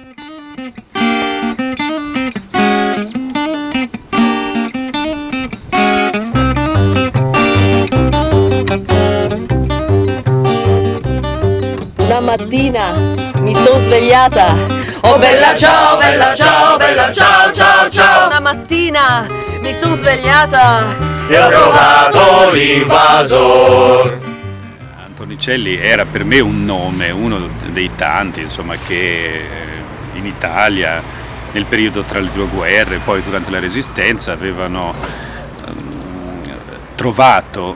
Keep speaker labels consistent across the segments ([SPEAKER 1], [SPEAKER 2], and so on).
[SPEAKER 1] Una mattina mi son svegliata.
[SPEAKER 2] Oh bella ciao, bella ciao, bella ciao, ciao, ciao.
[SPEAKER 1] Una mattina mi son svegliata
[SPEAKER 2] E ho trovato l'invasor.
[SPEAKER 3] Antonicelli era per me un nome, uno dei tanti, insomma, che in Italia nel periodo tra le due guerre e poi durante la Resistenza avevano trovato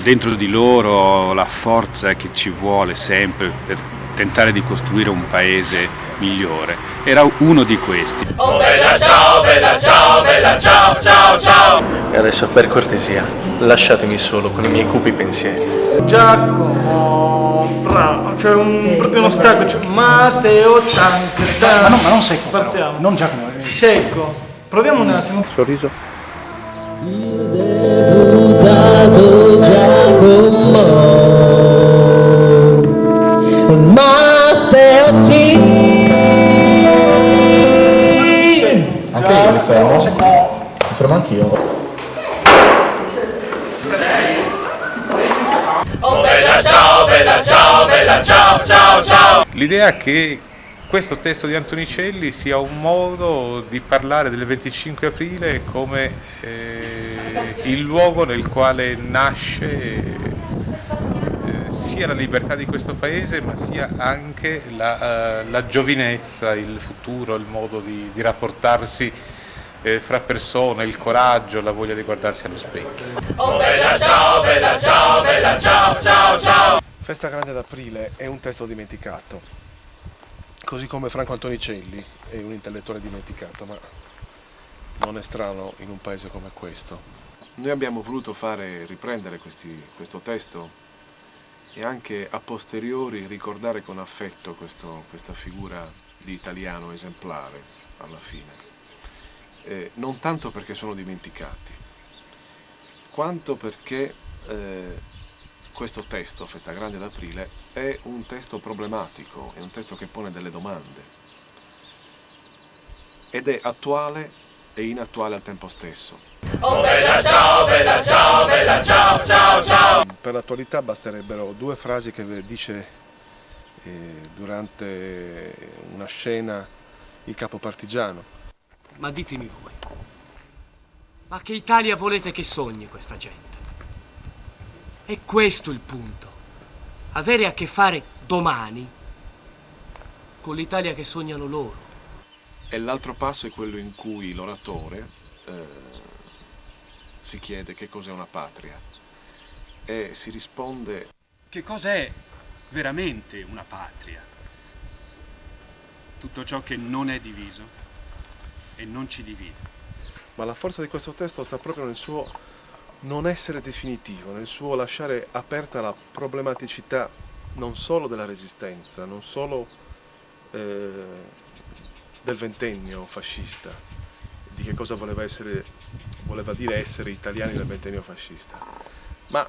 [SPEAKER 3] dentro di loro la forza che ci vuole sempre per tentare di costruire un paese migliore. Era uno di questi.
[SPEAKER 2] Oh bella ciao, bella ciao, bella ciao, ciao, ciao.
[SPEAKER 4] E adesso per cortesia lasciatemi solo con i miei cupi pensieri.
[SPEAKER 5] Giacomo, bravo, c'è proprio uno stacco, cioè Matteo Tancreda.
[SPEAKER 6] Ma non secco,
[SPEAKER 5] partiamo.
[SPEAKER 6] Non Giacomo.
[SPEAKER 5] Secco, proviamo un attimo.
[SPEAKER 4] Sorriso.
[SPEAKER 1] il deputato Giacomo Matteotti.
[SPEAKER 6] Ok, io mi fermo. Mi fermo anch'io.
[SPEAKER 2] Oh bella ciao, bella ciao, bella ciao, ciao, ciao.
[SPEAKER 7] L'idea che questo testo di Antonicelli sia un modo di parlare del 25 aprile come il luogo nel quale nasce sia la libertà di questo paese, ma sia anche la giovinezza, il futuro, il modo di rapportarsi fra persone, il coraggio, la voglia di guardarsi allo specchio.
[SPEAKER 2] Oh bella ciao, bella ciao, bella ciao, ciao, ciao.
[SPEAKER 4] Festa Grande d'Aprile è un testo dimenticato, così come Franco Antonicelli è un intellettuale dimenticato, ma non è strano in un paese come questo. Noi abbiamo voluto riprendere questo testo e anche a posteriori ricordare con affetto questa figura di italiano esemplare alla fine. Non tanto perché sono dimenticati, quanto perché questo testo, Festa Grande d'Aprile, è un testo problematico, è un testo che pone delle domande ed è attuale e inattuale al tempo stesso.
[SPEAKER 2] Oh bella ciao, bella ciao, bella ciao, ciao, ciao.
[SPEAKER 4] Per l'attualità basterebbero due frasi che dice durante una scena il capo partigiano.
[SPEAKER 8] Ma ditemi voi, ma che Italia volete che sogni questa gente? È questo il punto. Avere a che fare domani con l'Italia che sognano loro.
[SPEAKER 4] E l'altro passo è quello in cui l'oratore si chiede che cos'è una patria e si risponde:
[SPEAKER 3] Che cos'è veramente una patria? Tutto ciò che non è diviso e non ci divide.
[SPEAKER 4] Ma la forza di questo testo sta proprio nel suo non essere definitivo, nel suo lasciare aperta la problematicità non solo della Resistenza, non solo del ventennio fascista, di che cosa voleva dire essere italiani nel ventennio fascista, ma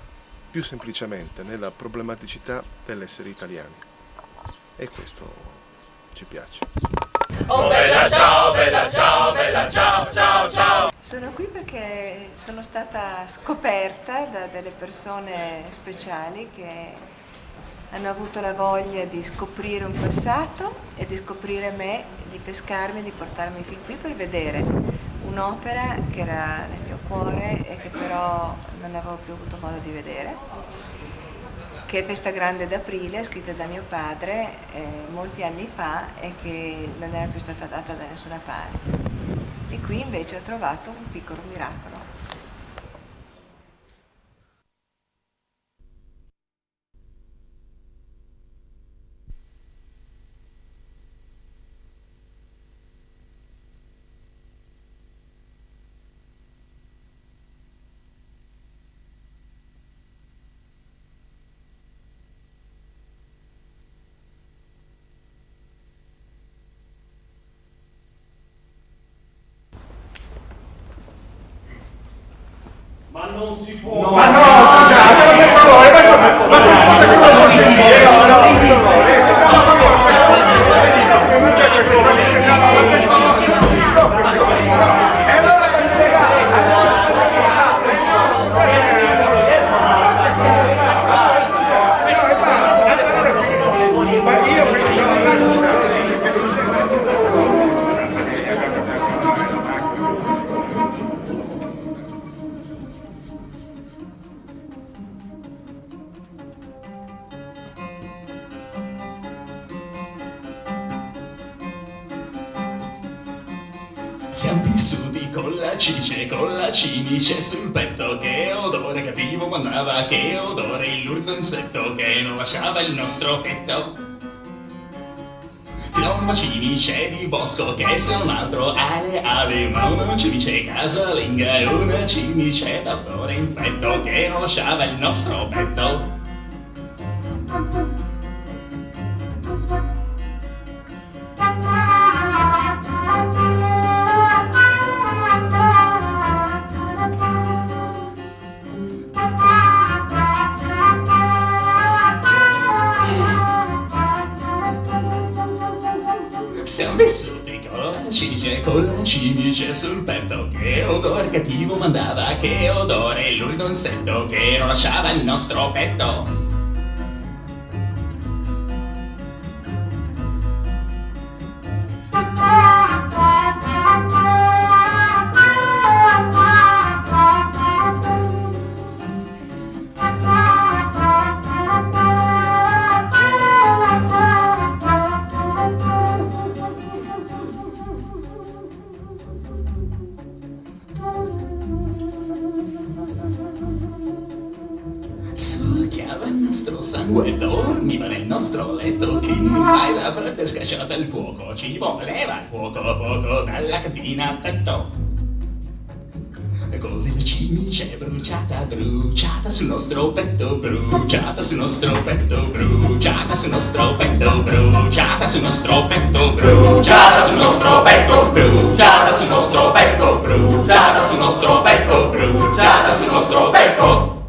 [SPEAKER 4] più semplicemente nella problematicità dell'essere italiani. E questo ci piace.
[SPEAKER 2] Oh bella ciao, bella ciao, bella ciao, ciao, ciao.
[SPEAKER 9] Sono qui perché sono stata scoperta da delle persone speciali che hanno avuto la voglia di scoprire un passato e di scoprire me, di pescarmi e di portarmi fin qui per vedere un'opera che era nel mio cuore e che però non avevo più avuto modo di vedere, che è Festa Grande d'Aprile, scritta da mio padre molti anni fa e che non era più stata data da nessuna parte. E qui invece ho trovato un piccolo miracolo.
[SPEAKER 5] Ma non si può! Ma no! Per favore, ma Ma io pensavo...
[SPEAKER 10] Siamo vissuti con la cimice sul petto, che odore cattivo mandava, che odore il lurdo insetto che non lasciava il nostro petto. Fino a una cimice di bosco che se non altro ha le ali, ma una cimice casalinga e una cimice d'odore infetto che non lasciava il nostro petto. Siamo vissuti con la cimice sul petto, che odore cattivo mandava, che odore il lurido insetto che non lasciava il nostro petto. Succhiava il nostro sangue, dormiva nel nostro letto. Chi mai l'avrebbe scacciata il fuoco? Ci voleva il fuoco, fuoco dalla cantina a tetto. E così la cimice bruciata, bruciata sul nostro petto, bruciata sul nostro petto, bruciata sul nostro petto, bruciata sul nostro petto, bruciata sul nostro petto, bruciata sul nostro petto, bruciata sul nostro petto, bruciata sul nostro petto.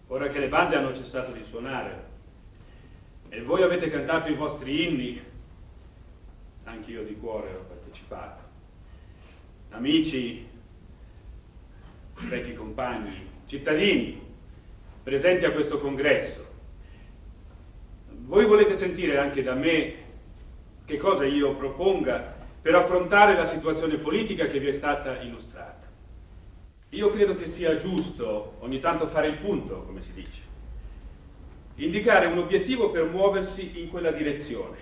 [SPEAKER 3] Ora che le bande hanno cessato di suonare e voi avete cantato i vostri inni, anch'io di cuore ho partecipato. Amici, vecchi compagni, cittadini presenti a questo congresso, voi volete sentire anche da me che cosa io proponga per affrontare la situazione politica che vi è stata illustrata. Io credo che sia giusto ogni tanto fare il punto, come si dice, indicare un obiettivo per muoversi in quella direzione.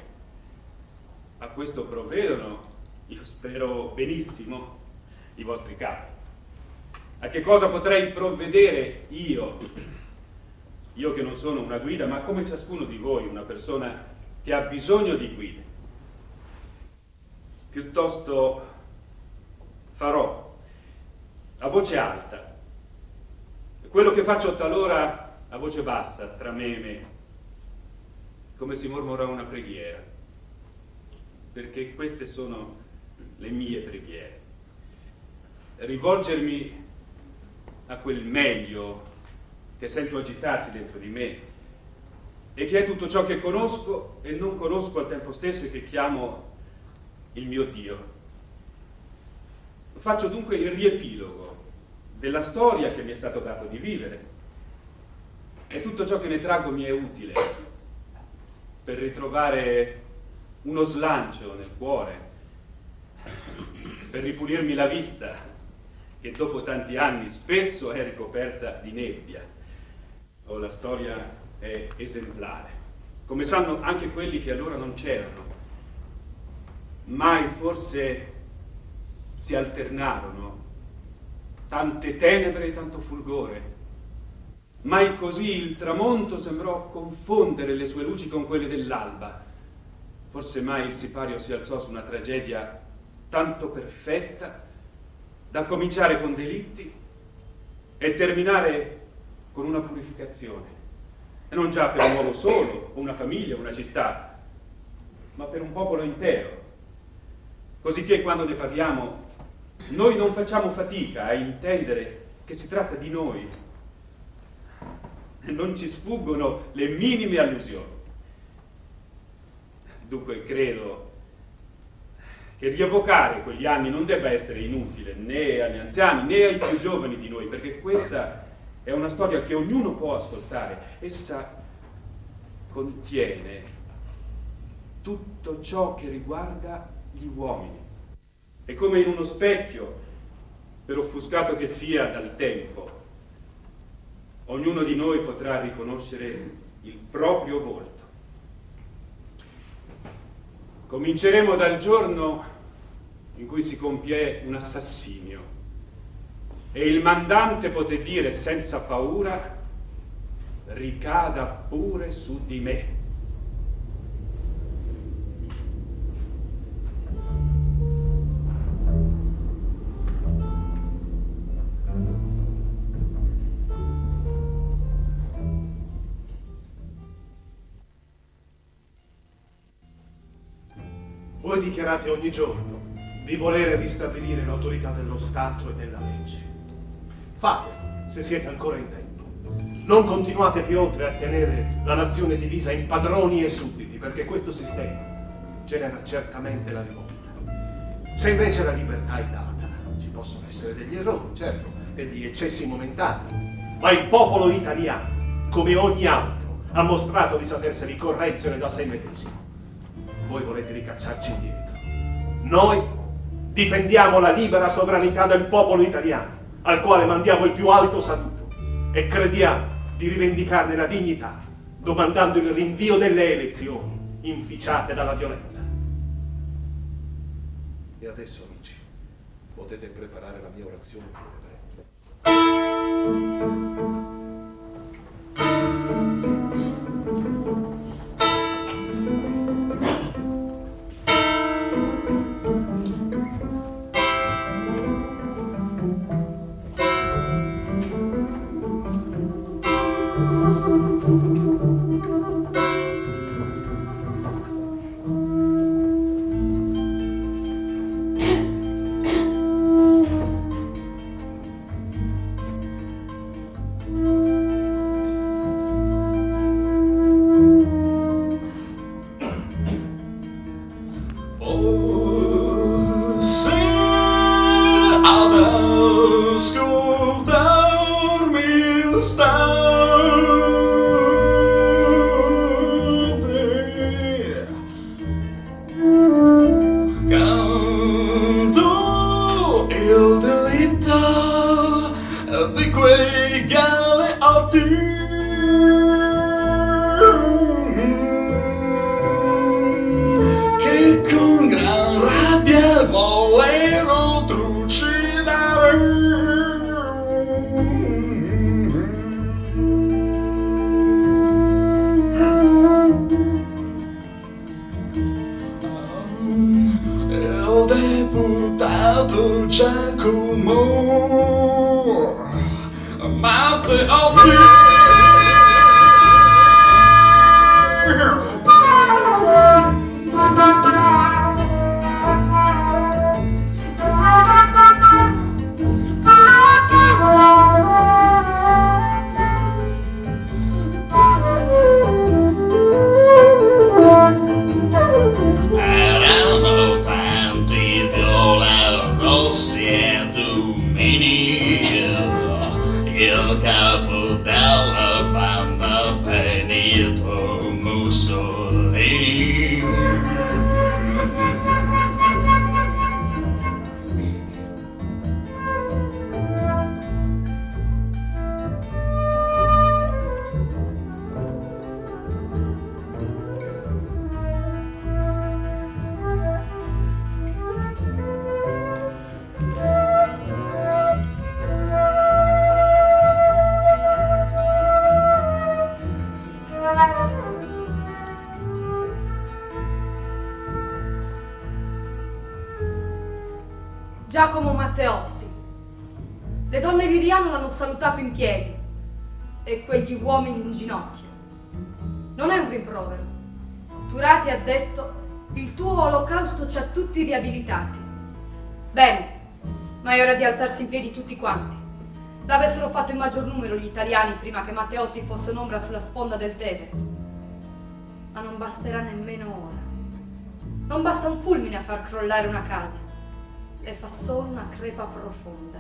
[SPEAKER 3] A questo provvedono, io spero benissimo, i vostri capi. A che cosa potrei provvedere io che non sono una guida, ma come ciascuno di voi, una persona che ha bisogno di guide? Piuttosto farò a voce alta quello che faccio talora a voce bassa tra me e me, come si mormora una preghiera, perché queste sono le mie preghiere. Rivolgermi a quel meglio che sento agitarsi dentro di me e che è tutto ciò che conosco e non conosco al tempo stesso e che chiamo il mio Dio. Faccio dunque il riepilogo della storia che mi è stato dato di vivere e tutto ciò che ne traggo mi è utile per ritrovare uno slancio nel cuore, per ripulirmi la vista che dopo tanti anni spesso è ricoperta di nebbia. Oh, la storia è esemplare, come sanno anche quelli che allora non c'erano. Mai forse si alternarono tante tenebre e tanto fulgore. Mai così il tramonto sembrò confondere le sue luci con quelle dell'alba. Forse mai il sipario si alzò su una tragedia tanto perfetta da cominciare con delitti e terminare con una purificazione. E non già per un uomo solo, o una famiglia, o una città, ma per un popolo intero. Cosicché quando ne parliamo, noi non facciamo fatica a intendere che si tratta di noi. E non ci sfuggono le minime allusioni. Dunque credo che rievocare quegli anni non debba essere inutile né agli anziani né ai più giovani di noi, perché questa è una storia che ognuno può ascoltare. Essa contiene tutto ciò che riguarda gli uomini. È come in uno specchio, per offuscato che sia dal tempo. Ognuno di noi potrà riconoscere il proprio volto. Cominceremo dal giorno in cui si compie un assassinio e il mandante poté dire senza paura: ricada pure su di me.
[SPEAKER 4] Voi dichiarate ogni giorno di volere ristabilire l'autorità dello Stato e della legge. Fatelo, se siete ancora in tempo. Non continuate più oltre a tenere la nazione divisa in padroni e sudditi, perché questo sistema genera certamente la rivolta. Se invece la libertà è data, ci possono essere degli errori, certo, e degli eccessi momentanei, ma il popolo italiano, come ogni altro, ha mostrato di saperseli correggere da sé medesimo. Voi volete ricacciarci indietro. Noi difendiamo la libera sovranità del popolo italiano, al quale mandiamo il più alto saluto, e crediamo di rivendicarne la dignità, domandando il rinvio delle elezioni inficiate dalla violenza. E adesso, amici, potete preparare la mia orazione funebre.
[SPEAKER 11] Giacomo Matteotti. Le donne di Riano l'hanno salutato in piedi e quegli uomini in ginocchio. Non è un rimprovero. Turati ha detto: il tuo olocausto ci ha tutti riabilitati. Bene, ma è ora di alzarsi in piedi tutti quanti. L'avessero fatto in maggior numero gli italiani prima che Matteotti fosse un'ombra sulla sponda del Tevere. Ma non basterà nemmeno ora. Non basta un fulmine a far crollare una casa, le fa solo una crepa profonda.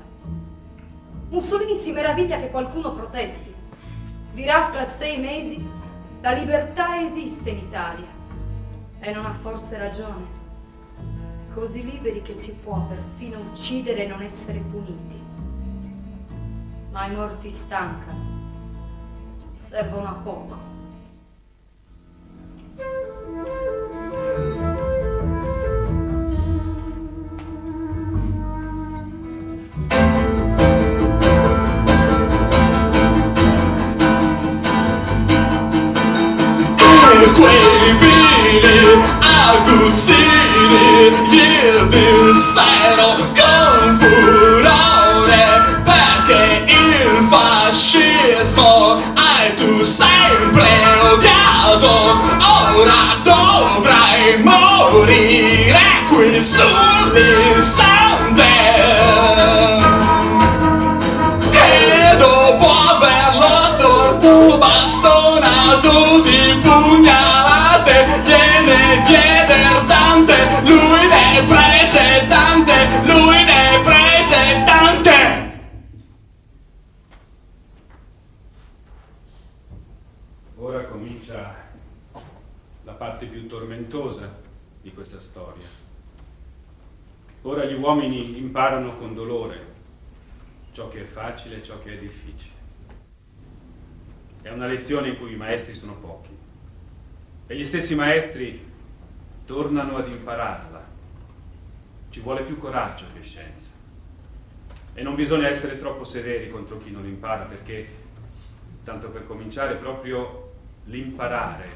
[SPEAKER 11] Mussolini si meraviglia che qualcuno protesti. Dirà fra 6 mesi: la libertà esiste in Italia. E non ha forse ragione. Così liberi che si può perfino uccidere e non essere puniti. Ma i morti stancano. Servono a poco.
[SPEAKER 10] Quei vili aguzzini gli dissero con furore, perché il fascismo hai tu sempre odiato, ora dovrai morire qui sull'istante. E dopo averlo torto bastonato di pugnalate, gliene dieder tante, lui ne prese tante, lui ne prese tante.
[SPEAKER 3] Ora comincia la parte più tormentosa di questa storia. Ora gli uomini imparano con dolore ciò che è facile e ciò che è difficile. È una lezione in cui i maestri sono pochi e gli stessi maestri tornano ad impararla. Ci vuole più coraggio che scienza e non bisogna essere troppo severi contro chi non impara, perché, tanto per cominciare, proprio l'imparare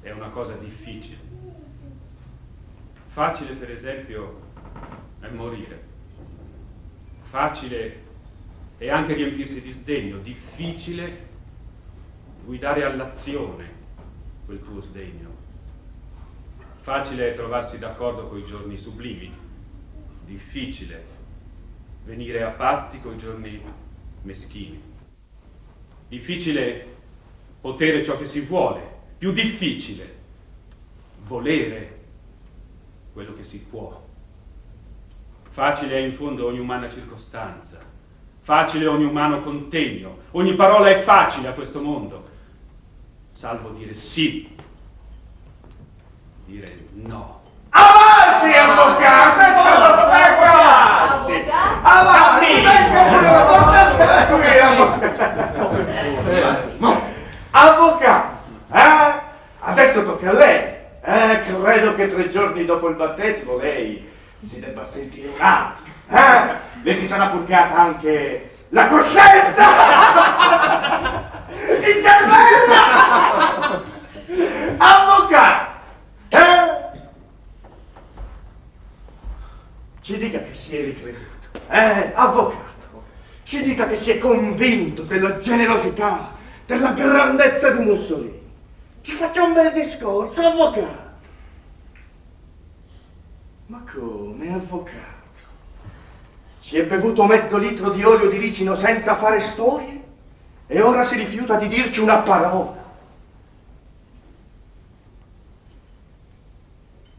[SPEAKER 3] è una cosa difficile. Facile, per esempio, è morire. Facile è anche riempirsi di sdegno. Difficile guidare all'azione quel tuo sdegno. Facile è trovarsi d'accordo coi giorni sublimi. Difficile venire a patti coi giorni meschini. Difficile potere ciò che si vuole. Più difficile volere quello che si può. Facile è in fondo ogni umana circostanza, facile ogni umano contegno, ogni parola è facile a questo mondo, salvo dire sì, dire no.
[SPEAKER 5] Avanti, avvocato! Avanti! Avanti! Avvocato! Adesso tocca a lei. Credo che 3 giorni dopo il battesimo lei si debba sentire un altro. Le si sarà purgata anche la coscienza! Il cervello! Avvocato! Ci dica che si è ricreduto. Avvocato! Ci dica che si è convinto della generosità, della grandezza di Mussolini. Ci faccia un bel discorso, avvocato. Ma come, avvocato? Si è bevuto mezzo litro di olio di ricino senza fare storie? E ora si rifiuta di dirci una parola?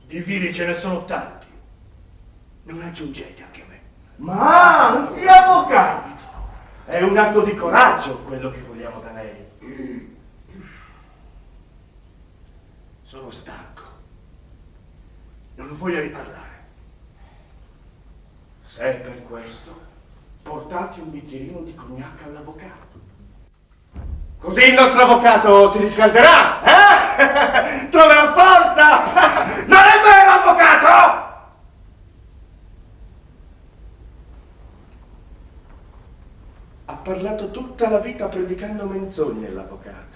[SPEAKER 5] Di vili ce ne sono tanti. Non aggiungete anche me. Ma anzi, avvocato! È un atto di coraggio quello che vogliamo da lei. Sono stanco. Non voglio riparlare. Se è per questo, portate un bicchierino di cognac all'avvocato. Così il nostro avvocato si riscalderà, Troverà forza! Non è vero, avvocato? Ha parlato tutta la vita predicando menzogne l'avvocato.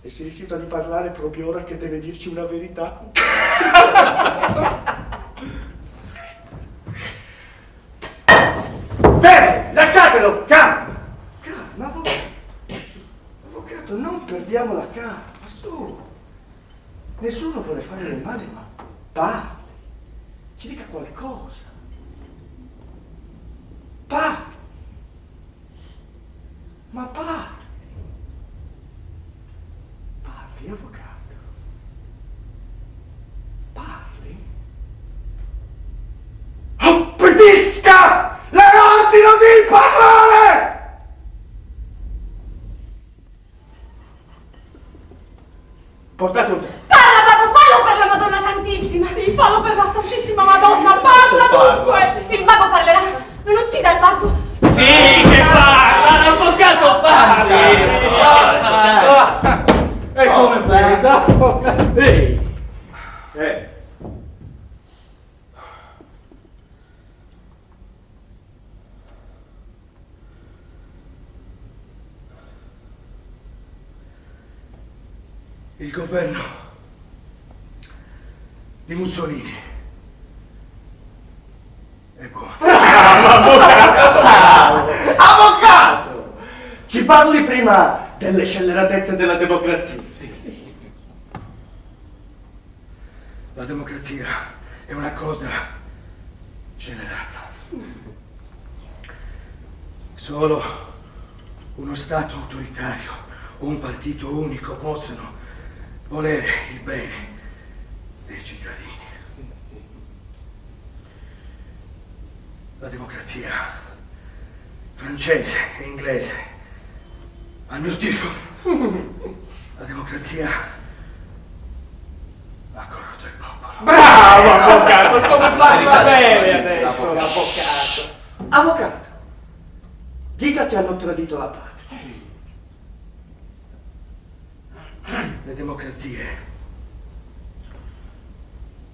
[SPEAKER 5] E si rifiuta di parlare proprio ora che deve dirci una verità. Fermi, lasciatelo, calma. Calma, avvocato. Avvocato, non perdiamo la calma, su. Nessuno vuole fare del male, ma parli. Ci dica qualcosa. Parli. Ma parli. Parli, avvocato. bocca! Le ordino di parlare! Portate un tè.
[SPEAKER 11] Parla, babbo, fallo per la Madonna Santissima! Sì, fallo per la Santissima Madonna! Parla dunque! Il babbo parlerà! Non uccida il babbo!
[SPEAKER 8] Sì, che parla! L'avvocato parla!
[SPEAKER 5] E come presa? Ehi! Il governo di Mussolini è buono. Avvocato! Ci parli prima delle scelleratezze della democrazia. Sì. La democrazia è una cosa scellerata. Solo uno Stato autoritario o un partito unico possono volere il bene dei cittadini. La democrazia francese e inglese hanno schifo. La democrazia ha corrotto il popolo.
[SPEAKER 8] Bravo, avvocato! Come parla bene adesso l'avvocato!
[SPEAKER 5] Avvocato, dica che hanno tradito la patria. Le democrazie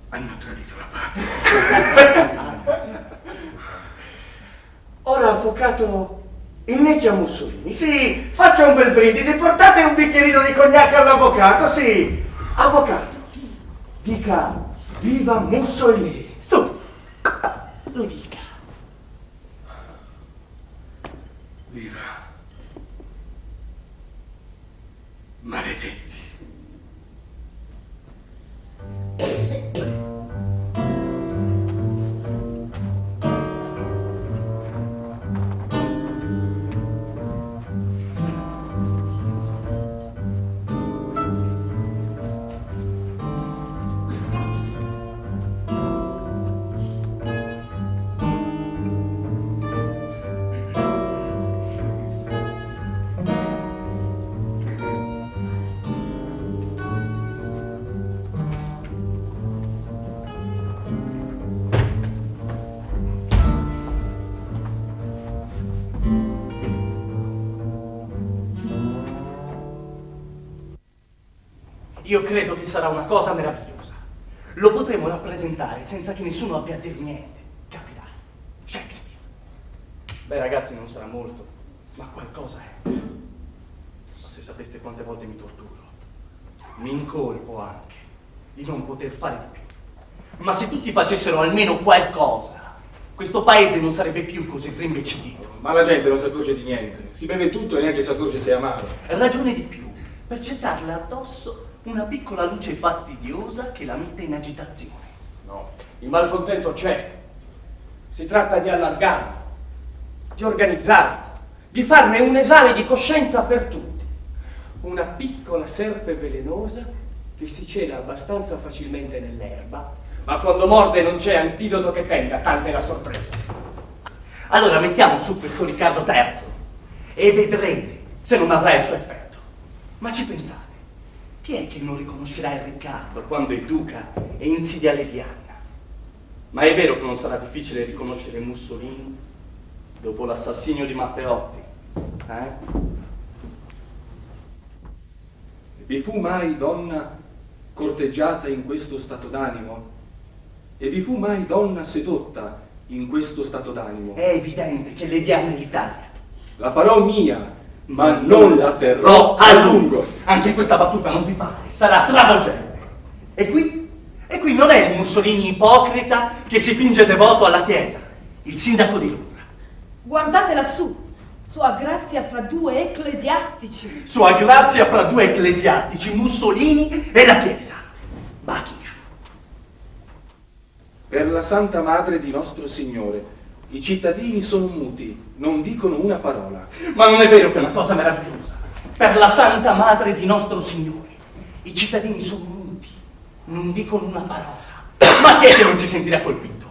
[SPEAKER 5] hanno tradito la patria. Ora, avvocato, inneggia Mussolini. Sì, faccia un bel brindisi, portate un bicchierino di cognac all'avvocato, sì. Avvocato, dica viva Mussolini. Su, lo dica. Viva. Maledetti.
[SPEAKER 8] Io credo che sarà una cosa meravigliosa. Lo potremo rappresentare senza che nessuno abbia a dire niente. Capirai? Shakespeare. Beh, ragazzi, non sarà molto, ma qualcosa è. Ma se sapeste quante volte mi torturo, mi incolpo anche di non poter fare di più. Ma se tutti facessero almeno qualcosa, questo paese non sarebbe più così rimbecillito.
[SPEAKER 12] Ma la gente non si accorge di niente. Si beve tutto e neanche si accorge se è amaro.
[SPEAKER 8] Ragione di più, per gettarle addosso una piccola luce fastidiosa che la mette in agitazione.
[SPEAKER 12] No, il malcontento c'è. Si tratta di allargarlo, di organizzarlo, di farne un esame di coscienza per tutti. Una piccola serpe velenosa che si cela abbastanza facilmente nell'erba, ma quando morde non c'è antidoto che tenga, tanta è la sorpresa.
[SPEAKER 8] Allora mettiamo su questo Riccardo III e vedrete se non avrà il suo effetto. Ma ci pensate? Chi è che non riconoscerà il Riccardo quando è duca e insidia le Diana? Ma è vero che non sarà difficile riconoscere Mussolini dopo l'assassinio di Matteotti,
[SPEAKER 12] Vi fu mai donna corteggiata in questo stato d'animo? E vi fu mai donna sedotta in questo stato d'animo?
[SPEAKER 8] È evidente che le Diane l'Italia.
[SPEAKER 12] La farò mia, ma non la terrò a lungo.
[SPEAKER 8] Anche questa battuta non vi pare? Sarà travolgente. E qui non è il Mussolini ipocrita che si finge devoto alla Chiesa, il sindaco di Londra.
[SPEAKER 11] Guardate lassù, sua grazia fra due ecclesiastici.
[SPEAKER 8] Sua grazia fra due ecclesiastici, Mussolini e la Chiesa. Buckingham.
[SPEAKER 12] Per la Santa Madre di nostro Signore, i cittadini sono muti, non dicono una parola.
[SPEAKER 8] Ma non è vero che è una cosa meravigliosa? Per la Santa Madre di nostro Signore, i cittadini sono muti, non dicono una parola. Ma chi è che non si sentirà colpito?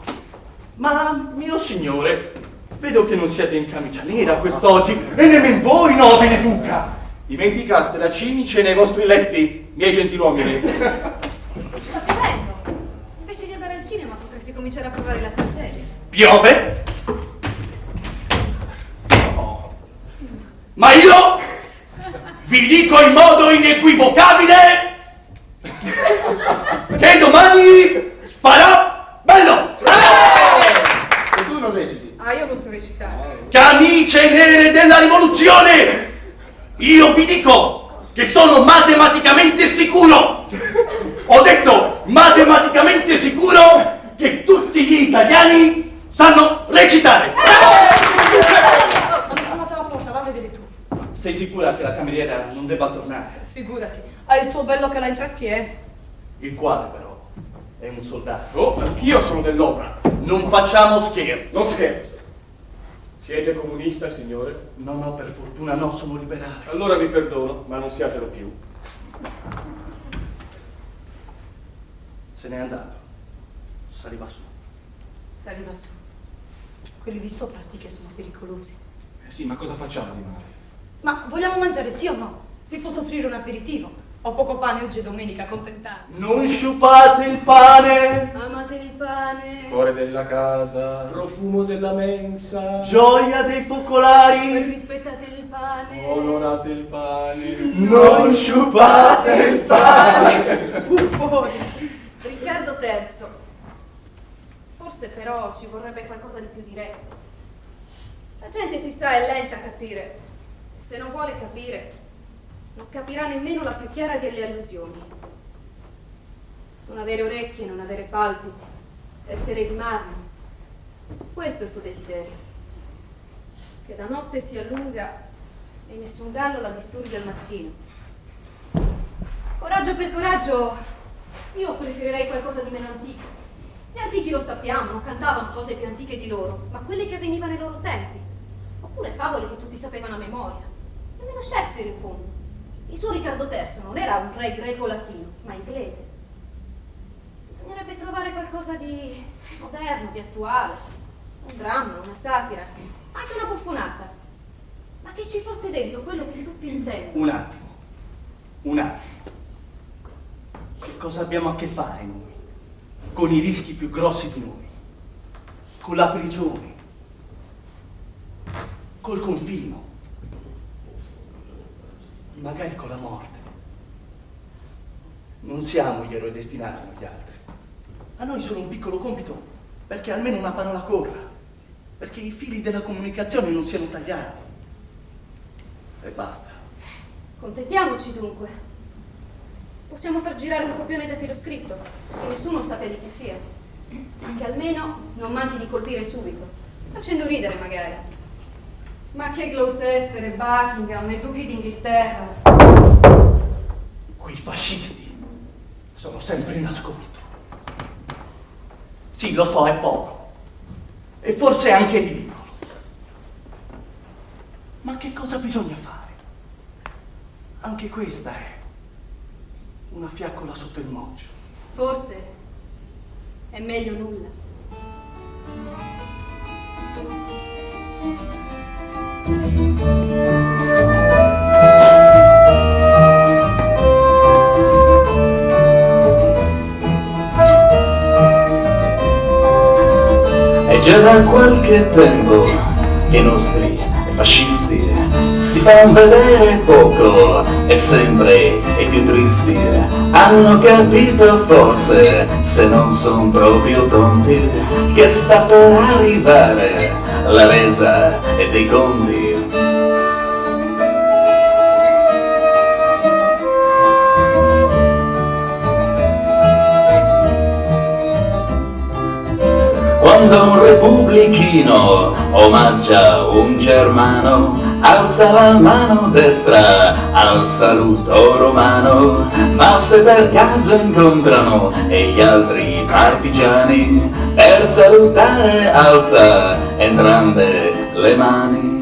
[SPEAKER 12] Ma, mio signore, vedo che non siete in camicia nera quest'oggi, e nemmeno voi, nobile duca! Dimenticaste la cimice nei vostri letti, miei gentiluomini.
[SPEAKER 11] Sta piovendo. Invece di andare al cinema potresti cominciare a provare la tragedia.
[SPEAKER 12] Piove? No. Ma io vi dico in modo inequivocabile che domani farà bello!
[SPEAKER 4] E tu non reciti?
[SPEAKER 11] Ah, io non so recitare.
[SPEAKER 12] Camicie nere della rivoluzione! Io vi dico che sono matematicamente sicuro! Ho detto matematicamente sicuro che tutti gli italiani sanno recitare!
[SPEAKER 11] Hanno suonato la porta, va a vedere tu.
[SPEAKER 12] Sei sicura che la cameriera non debba tornare?
[SPEAKER 11] Figurati, ha il suo bello che la intrattiene.
[SPEAKER 12] Il quale però è un soldato. Oh, anch'io sono dell'opera. Non facciamo scherzi.
[SPEAKER 3] Non scherzo. Siete comunista, signore?
[SPEAKER 12] No, per fortuna no, sono liberale.
[SPEAKER 3] Allora vi perdono, ma non siatelo più.
[SPEAKER 12] Se n'è andato. Saliva su.
[SPEAKER 11] Saliva su. Quelli di sopra sì che sono pericolosi.
[SPEAKER 6] Sì, ma cosa facciamo di male?
[SPEAKER 11] Ma vogliamo mangiare sì o no? Vi posso offrire un aperitivo. Ho poco pane, oggi è domenica, accontentatevi.
[SPEAKER 12] Non sciupate il pane!
[SPEAKER 11] Amate il pane.
[SPEAKER 6] Cuore della casa.
[SPEAKER 3] Profumo della mensa.
[SPEAKER 12] Gioia dei focolari!
[SPEAKER 11] Rispettate il pane.
[SPEAKER 3] Onorate il pane.
[SPEAKER 12] Non sciupate il pane!
[SPEAKER 11] Buffoni.
[SPEAKER 13] Riccardo III. Forse però ci vorrebbe qualcosa di più diretto. La gente si sa, è lenta a capire. Se non vuole capire, non capirà nemmeno la più chiara delle allusioni. Non avere orecchie, non avere palpiti, essere di marmo. Questo è il suo desiderio. Che la notte si allunga e nessun gallo la disturbi al mattino. Coraggio per coraggio, io preferirei qualcosa di meno antico. Gli antichi lo sappiamo, non cantavano cose più antiche di loro, ma quelle che avvenivano ai loro tempi. Oppure favole che tutti sapevano a memoria. Nemmeno Shakespeare in fondo. Il suo Riccardo III non era un re greco-latino, ma inglese. Bisognerebbe trovare qualcosa di moderno, di attuale. Un dramma, una satira, anche una buffonata. Ma che ci fosse dentro quello che tutti intendono.
[SPEAKER 12] Un attimo. Che cosa abbiamo a che fare noi? Con i rischi più grossi di noi. Con la prigione. Col confino. Magari con la morte. Non siamo gli eroi destinati agli altri. A noi solo un piccolo compito, perché almeno una parola corra, perché i fili della comunicazione non siano tagliati. E basta.
[SPEAKER 13] Contentiamoci dunque. Possiamo far girare un copione da filo scritto, che nessuno sappia di chi sia. Che almeno non manchi di colpire subito, facendo ridere magari. Ma che Gloucester e Buckingham e duchi d'Inghilterra.
[SPEAKER 12] Quei fascisti sono sempre in ascolto. Sì, lo so, è poco. E forse anche ridicolo. Ma che cosa bisogna fare? Anche questa è una fiaccola sotto il moggio.
[SPEAKER 13] Forse è meglio nulla.
[SPEAKER 10] È già da qualche tempo che i nostri fascisti si fanno vedere poco e sempre i più tristi. Hanno capito forse, se non son proprio tonti, che sta per arrivare la resa e dei conti. Quando un repubblichino omaggia un germano, alza la mano destra al saluto romano, ma se per caso incontrano e gli altri partigiani, per salutare alza entrambe le mani.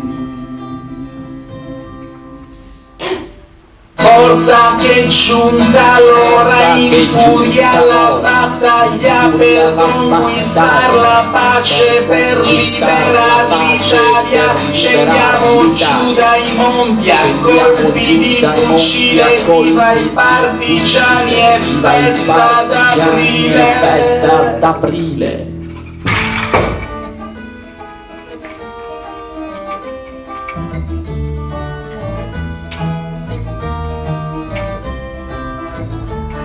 [SPEAKER 10] Forza che è giunta l'ora, in furia la battaglia per conquistar la pace, per liberar l'Italia. Scendiamo giù dai monti a colpi di fucile, viva i partigiani, è festa d'aprile.
[SPEAKER 6] Festa d'aprile.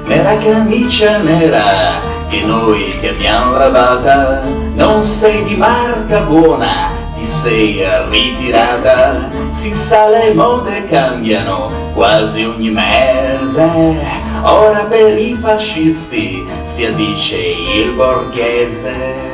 [SPEAKER 10] Nera camicia nera che noi ti abbiamo lavata, non sei di marca buona, ti sei ritirata. Si sa, le mode cambiano quasi ogni mese, ora per i fascisti si addice il borghese.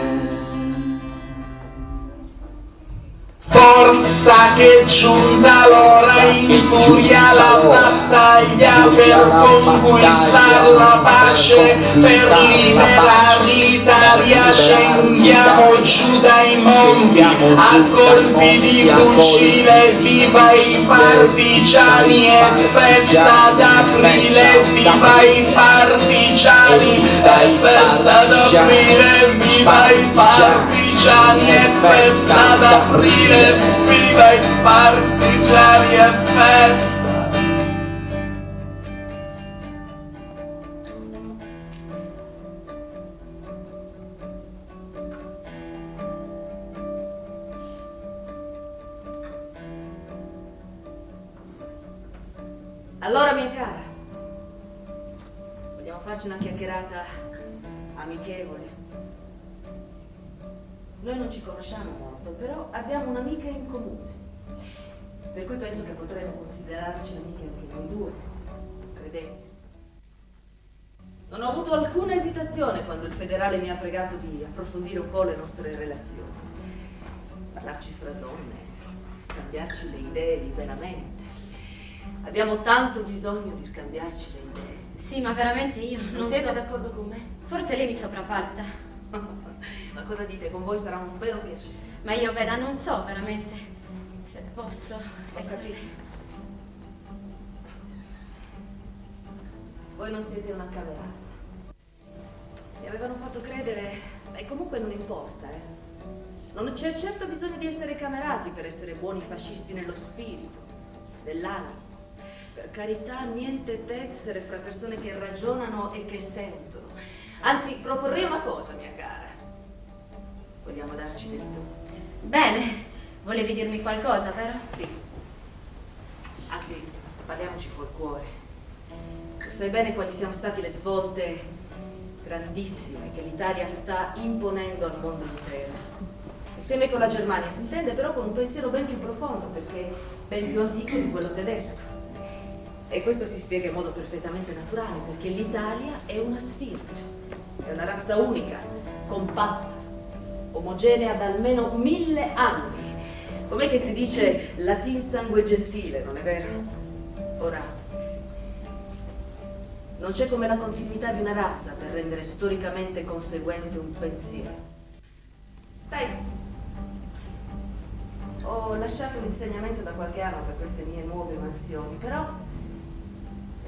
[SPEAKER 10] Forza che è giunta l'ora, in furia la battaglia per conquistar la pace, per liberar l'Italia. Scendiamo giù dai monti a colpi di fucile, viva i partigiani, è festa d'aprile, viva i partigiani, è festa d'aprile, viva i partigiani, è festa d'aprile. Viva i partigiani, è festa!
[SPEAKER 14] Allora, mia cara, vogliamo farci una chiacchierata amichevole? Noi non ci conosciamo molto, però abbiamo un'amica in comune, per cui penso che potremmo considerarci amiche anche noi due, credete? Non ho avuto alcuna esitazione quando il federale mi ha pregato di approfondire un po' le nostre relazioni, parlarci fra donne, scambiarci le idee liberamente. Abbiamo tanto bisogno di scambiarci le idee.
[SPEAKER 13] Sì, ma veramente io
[SPEAKER 14] Non siete d'accordo con me?
[SPEAKER 13] Forse lei mi sopravvaluta.
[SPEAKER 14] Ma cosa dite? Con voi sarà un vero piacere.
[SPEAKER 13] Ma io, Veda, non so veramente se posso essere...
[SPEAKER 14] Voi non siete una camerata. Mi avevano fatto credere... Beh, comunque non importa, Non c'è certo bisogno di essere camerati per essere buoni fascisti nello spirito, nell'animo. Per carità, niente tessere fra persone che ragionano e che sentono. Anzi, proporrei una cosa, mia cara. Vogliamo darci del tu?
[SPEAKER 13] Bene, volevi dirmi qualcosa, vero?
[SPEAKER 14] Sì. Anzi, parliamoci col cuore. Tu sai bene quali siano state le svolte grandissime che l'Italia sta imponendo al mondo intero. Insieme con la Germania si intende però con un pensiero ben più profondo, perché ben più antico di quello tedesco. E questo si spiega in modo perfettamente naturale, perché l'Italia è una stirpe. È una razza unica, compatta, omogenea da almeno 1000 anni. Com'è che si dice latin sangue gentile, non è vero? Ora, non c'è come la continuità di una razza per rendere storicamente conseguente un pensiero. Sai, ho lasciato l'insegnamento da qualche anno per queste mie nuove mansioni, però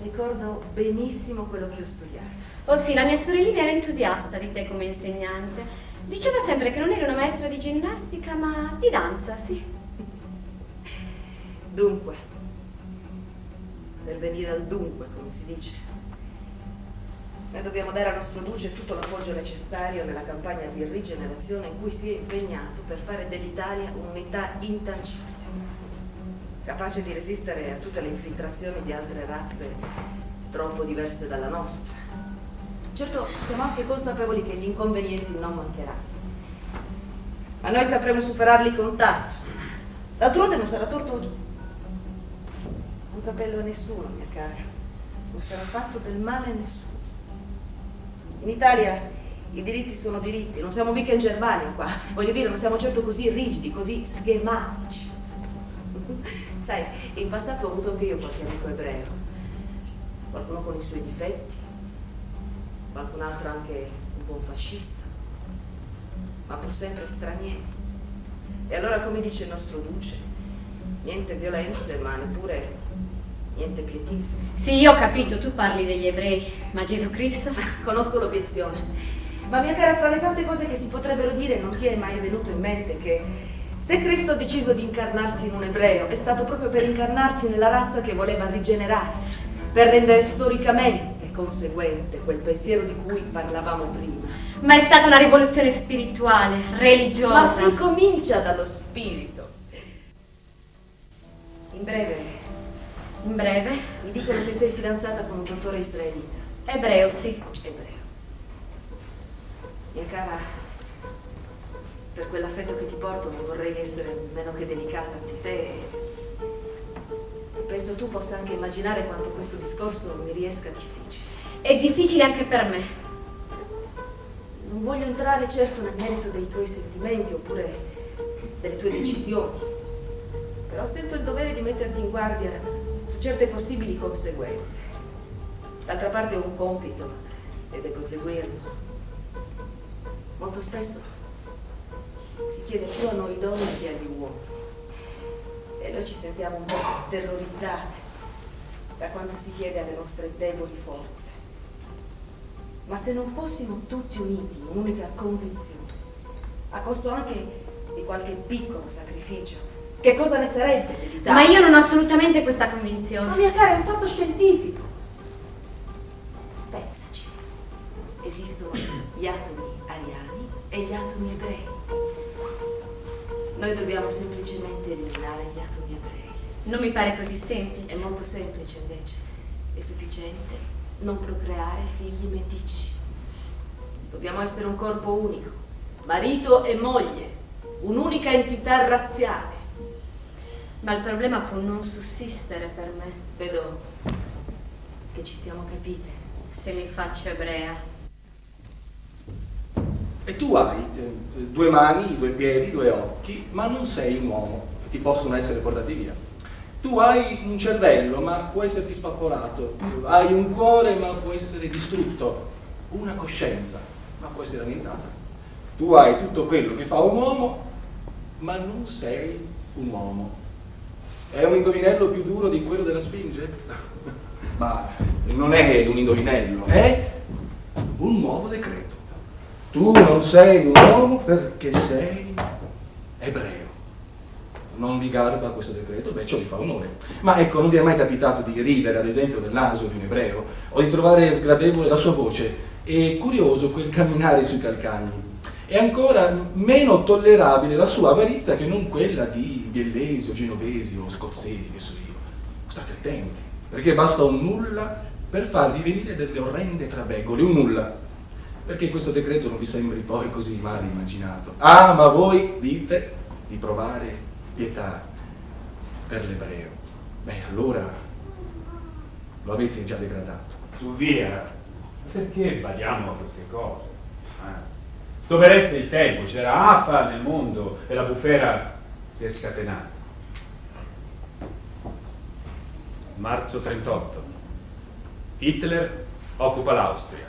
[SPEAKER 14] ricordo benissimo quello che ho studiato.
[SPEAKER 13] Oh sì, la mia sorellina era entusiasta di te come insegnante. Diceva sempre che non eri una maestra di ginnastica, ma di danza, sì.
[SPEAKER 14] Dunque, per venire al dunque, come si dice, noi dobbiamo dare al nostro duce tutto l'appoggio necessario nella campagna di rigenerazione in cui si è impegnato per fare dell'Italia un'unità intangibile, capace di resistere a tutte le infiltrazioni di altre razze troppo diverse dalla nostra. Certo, siamo anche consapevoli che gli inconvenienti non mancheranno, ma noi sapremo superarli con tatto. D'altronde non sarà torto un capello a nessuno, mia cara. Non sarà fatto del male a nessuno. In Italia i diritti sono diritti, non siamo mica in Germania qua. Voglio dire, non siamo certo così rigidi, così schematici. Sai, in passato ho avuto anche io qualche amico ebreo. Qualcuno con i suoi difetti, qualcun altro anche un buon fascista, ma pur sempre stranieri. E allora, come dice il nostro duce, niente violenze, ma neppure niente pietismo.
[SPEAKER 13] Sì, io ho capito, tu parli degli ebrei, ma Gesù Cristo?
[SPEAKER 14] Conosco l'obiezione, ma mia cara, fra le tante cose che si potrebbero dire, non ti è mai venuto in mente che se Cristo ha deciso di incarnarsi in un ebreo, è stato proprio per incarnarsi nella razza che voleva rigenerare, per rendere storicamente conseguente quel pensiero di cui parlavamo prima.
[SPEAKER 13] Ma è stata una rivoluzione spirituale, religiosa.
[SPEAKER 14] Ma si comincia dallo spirito. In breve, mi dicono che sei fidanzata con un dottore israelita.
[SPEAKER 13] Ebreo, sì.
[SPEAKER 14] Ebreo. Mia cara, per quell'affetto che ti porto non vorrei essere meno che delicata con te. E penso tu possa anche immaginare quanto questo discorso mi riesca difficile.
[SPEAKER 13] È difficile anche per me.
[SPEAKER 14] Non voglio entrare certo nel merito dei tuoi sentimenti oppure delle tue decisioni, però sento il dovere di metterti in guardia su certe possibili conseguenze. D'altra parte ho un compito e devo eseguirlo. Molto spesso si chiede più a noi donne che agli uomini e noi ci sentiamo un po' terrorizzate da quanto si chiede alle nostre deboli forze. Ma se non fossimo tutti uniti in un'unica convinzione, a costo anche di qualche piccolo sacrificio, che cosa ne sarebbe dell'Italia?
[SPEAKER 13] Ma io non ho assolutamente questa convinzione.
[SPEAKER 14] Ma mia cara, è un fatto scientifico. Pensaci. Esistono gli atomi ariani e gli atomi ebrei. Noi dobbiamo semplicemente eliminare gli atomi ebrei.
[SPEAKER 13] Non mi pare così semplice.
[SPEAKER 14] È molto semplice invece. È sufficiente non procreare figli meticci. Dobbiamo essere un corpo unico, marito e moglie, un'unica entità razziale.
[SPEAKER 13] Ma il problema può non sussistere per me.
[SPEAKER 14] Vedo che ci siamo capite.
[SPEAKER 13] Se mi faccio ebrea.
[SPEAKER 15] E tu hai 2 mani, 2 piedi, 2 occhi, ma non sei un uomo, ti possono essere portati via. Tu hai un cervello, ma può esserti spappolato. Hai un cuore, ma può essere distrutto. Una coscienza, ma può essere annientata. Tu hai tutto quello che fa un uomo, ma non sei un uomo. È un indovinello più duro di quello della Sfinge? Ma non è un indovinello, è un nuovo decreto. Tu non sei un uomo perché sei ebreo. Non vi garba questo decreto, beh, ciò vi fa onore. Ma ecco, non vi è mai capitato di ridere, ad esempio, del naso di un ebreo, o di trovare sgradevole la sua voce, e curioso quel camminare sui calcagni, e ancora meno tollerabile la sua avarizia che non quella di biellesi o genovesi o scozzesi, che so io. State attenti, perché basta un nulla per farvi venire delle orrende trabegole, un nulla, perché questo decreto non vi sembri poi così male immaginato. Ah, ma voi dite di provare pietà per l'ebreo. Beh, allora lo avete già degradato.
[SPEAKER 3] Su via, perché badiamo a queste cose? Dove resta il tempo? C'era Afa nel mondo e la bufera si è scatenata. Marzo 38. Hitler occupa l'Austria.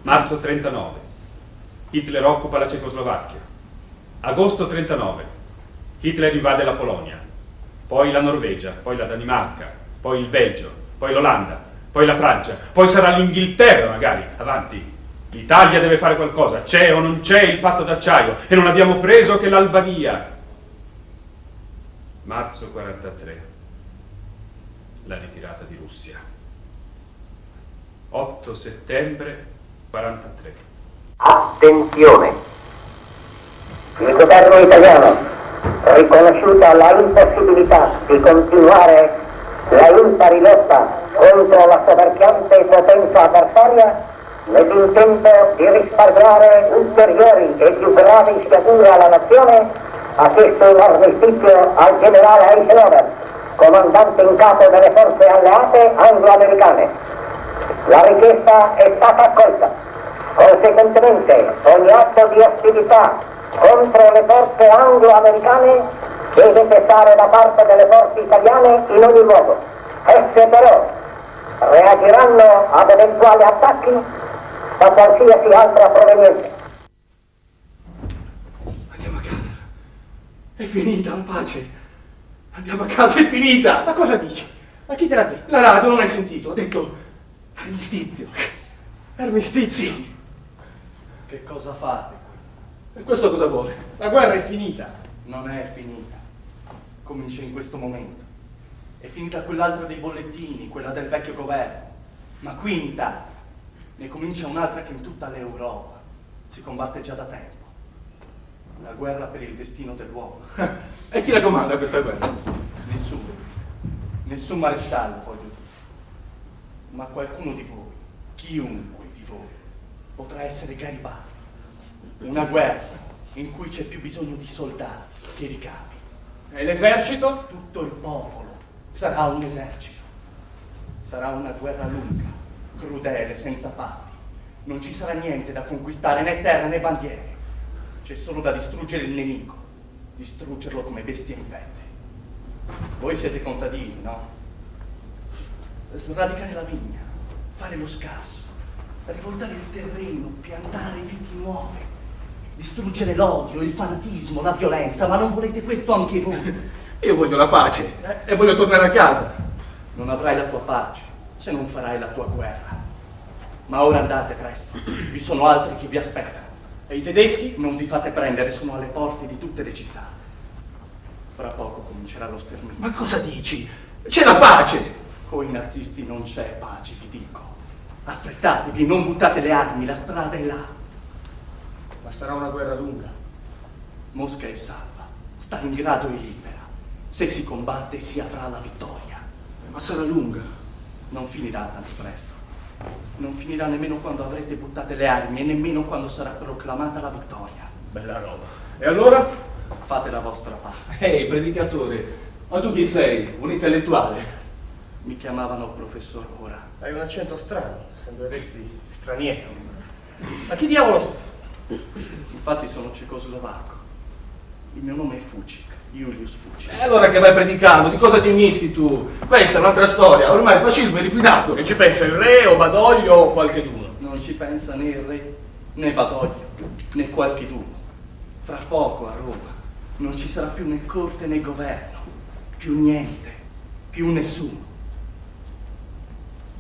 [SPEAKER 3] Marzo 39. Hitler occupa la Cecoslovacchia. Agosto 39. Hitler invade la Polonia, poi la Norvegia, poi la Danimarca, poi il Belgio, poi l'Olanda, poi la Francia, poi sarà l'Inghilterra magari, avanti. L'Italia deve fare qualcosa, c'è o non c'è il patto d'acciaio e non abbiamo preso che l'Albania. Marzo 43, la ritirata di Russia. 8 settembre 43.
[SPEAKER 16] Attenzione! Il governo italiano, riconosciuta la impossibilità di continuare la impari lotta contro la soverchiante potenza avversaria, ed in tempo di risparmiare ulteriori e più gravi sciagure alla nazione, ha chiesto un armistizio al generale Eisenhower, comandante in capo delle forze alleate anglo-americane. La richiesta è stata accolta. Conseguentemente, ogni atto di ostilità contro le forze anglo-americane deve cessare da parte delle forze italiane in ogni luogo. Esse però reagiranno ad eventuali attacchi da qualsiasi altra provenienza.
[SPEAKER 15] Andiamo a casa. È finita la pace. Andiamo a casa, è finita.
[SPEAKER 12] Ma cosa dici? Ma chi te l'ha detto?
[SPEAKER 15] La radio, non hai sentito? Ha detto armistizio.
[SPEAKER 12] Armistizio.
[SPEAKER 15] Che cosa fate qui? E questo cosa vuole?
[SPEAKER 12] La guerra è finita.
[SPEAKER 15] Non è finita. Comincia in questo momento. È finita quell'altra dei bollettini, quella del vecchio governo. Ma qui in Italia ne comincia un'altra che in tutta l'Europa si combatte già da tempo. La guerra per il destino dell'uomo. E chi la comanda questa guerra? Nessuno. Nessun maresciallo, voglio dire. Ma qualcuno di voi, chiunque di voi, potrà essere Garibaldi. Una guerra in cui c'è più bisogno di soldati che di capi.
[SPEAKER 12] E l'esercito?
[SPEAKER 15] Tutto il popolo sarà un esercito. Sarà una guerra lunga, crudele, senza patti. Non ci sarà niente da conquistare, né terra né bandiere. C'è solo da distruggere il nemico, distruggerlo come bestia infette. Voi siete contadini, no? Sradicare la vigna, fare lo scasso, rivoltare il terreno, piantare viti nuove, distruggere l'odio, il fanatismo, la violenza, ma non volete questo anche voi?
[SPEAKER 5] Io voglio la pace e voglio tornare a casa.
[SPEAKER 15] Non avrai la tua pace se non farai la tua guerra. Ma ora andate presto, vi sono altri che vi aspettano.
[SPEAKER 12] E i tedeschi?
[SPEAKER 15] Non vi fate prendere, sono alle porte di tutte le città. Fra poco comincerà lo sterminio.
[SPEAKER 5] Ma cosa dici? C'è la pace!
[SPEAKER 15] Coi nazisti non c'è pace, vi dico. Affrettatevi, non buttate le armi, la strada è là.
[SPEAKER 12] Ma sarà una guerra lunga.
[SPEAKER 15] Mosca è salva, sta in grado e libera. Se si combatte si avrà la vittoria.
[SPEAKER 5] Ma sarà lunga.
[SPEAKER 15] Non finirà tanto presto. Non finirà nemmeno quando avrete buttate le armi e nemmeno quando sarà proclamata la vittoria.
[SPEAKER 12] Bella roba. E allora?
[SPEAKER 15] Fate la vostra parte.
[SPEAKER 5] Ehi, predicatore, ma tu chi sei? Un intellettuale?
[SPEAKER 15] Mi chiamavano professor ora.
[SPEAKER 12] Hai un accento strano, sembreresti straniero. Ma chi diavolo sei?
[SPEAKER 15] Infatti sono cecoslovacco. Il mio nome è Fucik, Julius Fucik.
[SPEAKER 5] E allora che vai predicando? Di cosa ti mischi tu? Questa è un'altra storia, ormai il fascismo è liquidato.
[SPEAKER 12] E ci pensa il re o Badoglio o qualcheduno?
[SPEAKER 15] Non ci pensa né il re, né Badoglio, né qualcheduno. Fra poco a Roma non ci sarà più né corte né governo, più niente, più nessuno.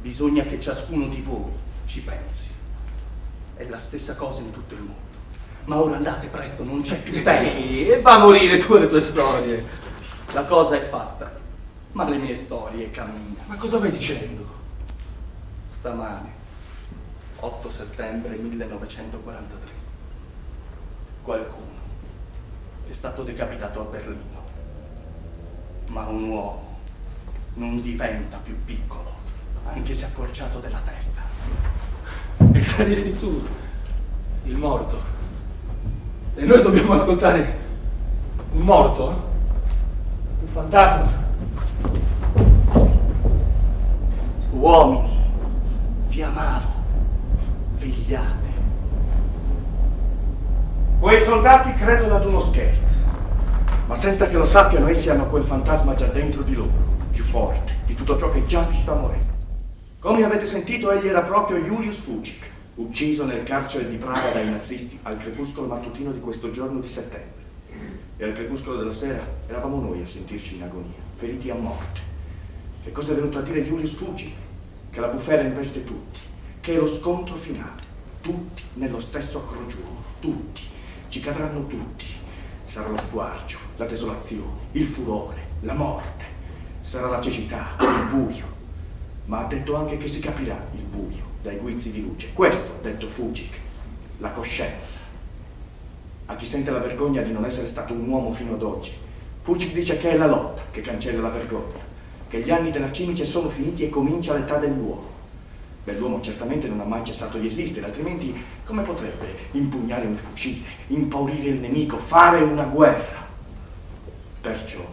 [SPEAKER 15] Bisogna che ciascuno di voi ci pensi. È la stessa cosa in tutto il mondo. Ma ora andate presto, non c'è più tempo.
[SPEAKER 5] E va a morire tu e le tue storie.
[SPEAKER 15] La cosa è fatta, ma le mie storie camminano.
[SPEAKER 5] Ma cosa vai dicendo?
[SPEAKER 15] Stamane, 8 settembre 1943, qualcuno è stato decapitato a Berlino. Ma un uomo non diventa più piccolo, anche se accorciato della testa.
[SPEAKER 5] E saresti tu, il morto. E noi dobbiamo ascoltare un morto?
[SPEAKER 12] Un fantasma.
[SPEAKER 15] Uomini, vi amavo, vegliate.
[SPEAKER 5] Quei soldati credono ad uno scherzo, ma senza che lo sappiano essi hanno quel fantasma già dentro di loro, più forte di tutto ciò che già vi sta morendo. Come avete sentito, egli era proprio Julius Fucik, ucciso nel carcere di Praga dai nazisti al crepuscolo mattutino di questo giorno di settembre. E al crepuscolo della sera eravamo noi a sentirci in agonia, feriti a morte. Che cosa è venuto a dire Julius Fucik? Che la bufera investe tutti, che è lo scontro finale, tutti nello stesso crogiuolo, tutti, ci cadranno tutti. Sarà lo squarcio, la desolazione, il furore, la morte, sarà la cecità, il buio. Ma ha detto anche che si capirà il buio dai guizzi di luce. Questo, ha detto Fucik, la coscienza. A chi sente la vergogna di non essere stato un uomo fino ad oggi, Fucik dice che è la lotta che cancella la vergogna, che gli anni della cimice sono finiti e comincia l'età dell'uomo. Beh, l'uomo certamente non ha mai cessato di esistere, altrimenti come potrebbe impugnare un fucile, impaurire il nemico, fare una guerra? Perciò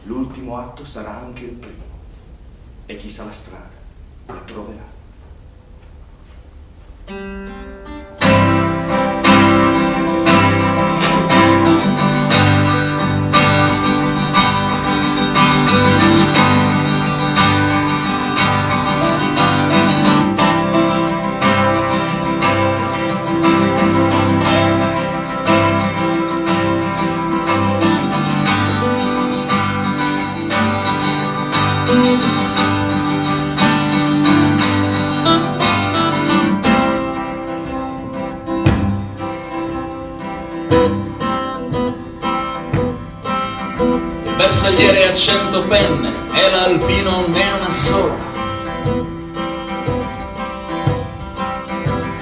[SPEAKER 5] l'ultimo atto sarà anche il primo. E chi sa la strada la troverà.
[SPEAKER 10] Il bersagliere a 100 penne e l'alpino ne ha una sola.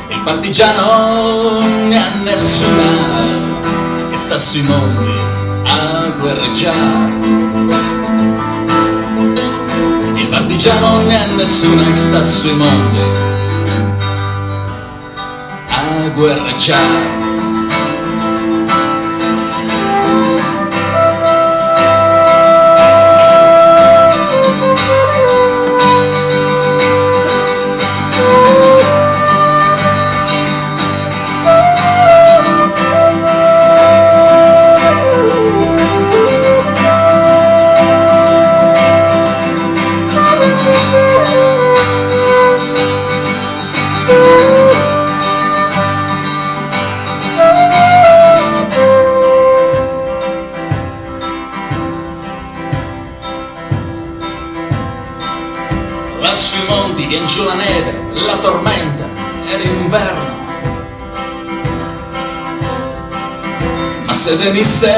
[SPEAKER 10] Il partigiano ne ha nessuna, che sta sui monti a guerreggiare. Il partigiano ne ha nessuna, che sta sui monti a guerreggiare. Sui monti vien giù la neve, la tormenta e l'inverno. Ma se venisse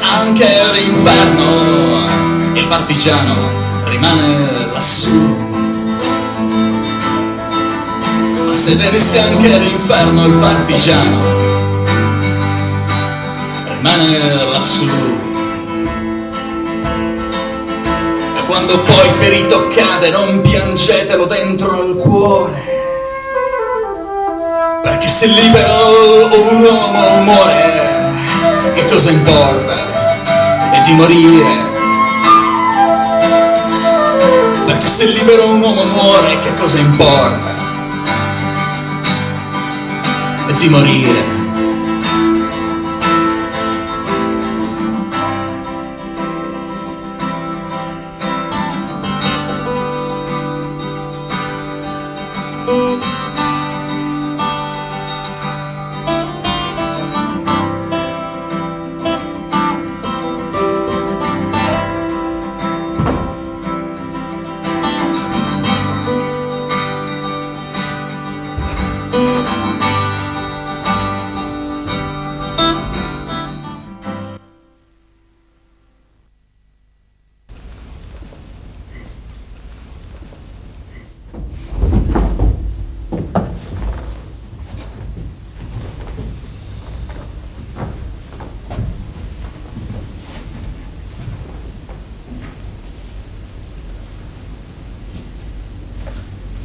[SPEAKER 10] anche l'inferno, il partigiano rimane lassù. Ma se venisse anche l'inferno, il partigiano rimane lassù. Quando poi ferito cade non piangetelo dentro il cuore, perché se libero un uomo muore, che cosa importa? E di morire. Perché se libero un uomo muore, che cosa importa? E di morire.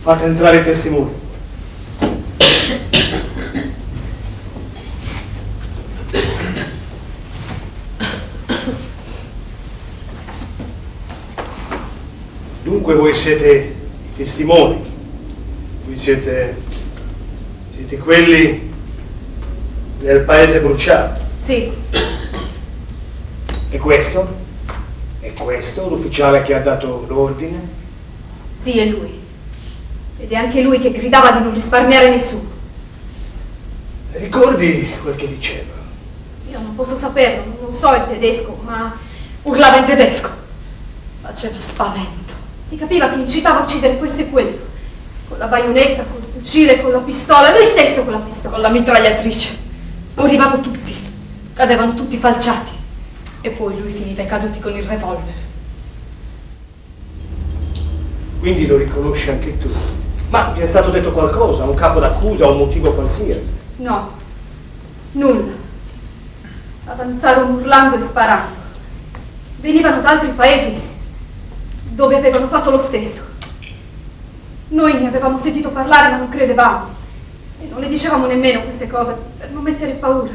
[SPEAKER 12] Fate entrare i testimoni. Dunque voi siete i testimoni, voi siete quelli del paese bruciato.
[SPEAKER 11] Sì.
[SPEAKER 12] E questo? E questo l'ufficiale che ha dato l'ordine?
[SPEAKER 11] Sì, è lui. Ed è anche lui che gridava di non risparmiare nessuno.
[SPEAKER 12] Ricordi quel che diceva?
[SPEAKER 11] Io non posso saperlo, non so il tedesco, ma urlava in tedesco. Faceva spavento. Si capiva che incitava a uccidere questo e quello. Con la baionetta, col fucile, con la pistola, lui stesso con la pistola.
[SPEAKER 17] Con la mitragliatrice. Morivano tutti, cadevano tutti falciati. E poi lui finiva i caduti con il revolver.
[SPEAKER 12] Quindi lo riconosci anche tu. Ma ti è stato detto qualcosa, un capo d'accusa, un motivo qualsiasi?
[SPEAKER 11] No, nulla. Avanzarono urlando e sparando. Venivano da altri paesi dove avevano fatto lo stesso. Noi ne avevamo sentito parlare ma non credevamo. E non le dicevamo nemmeno queste cose per non mettere paura.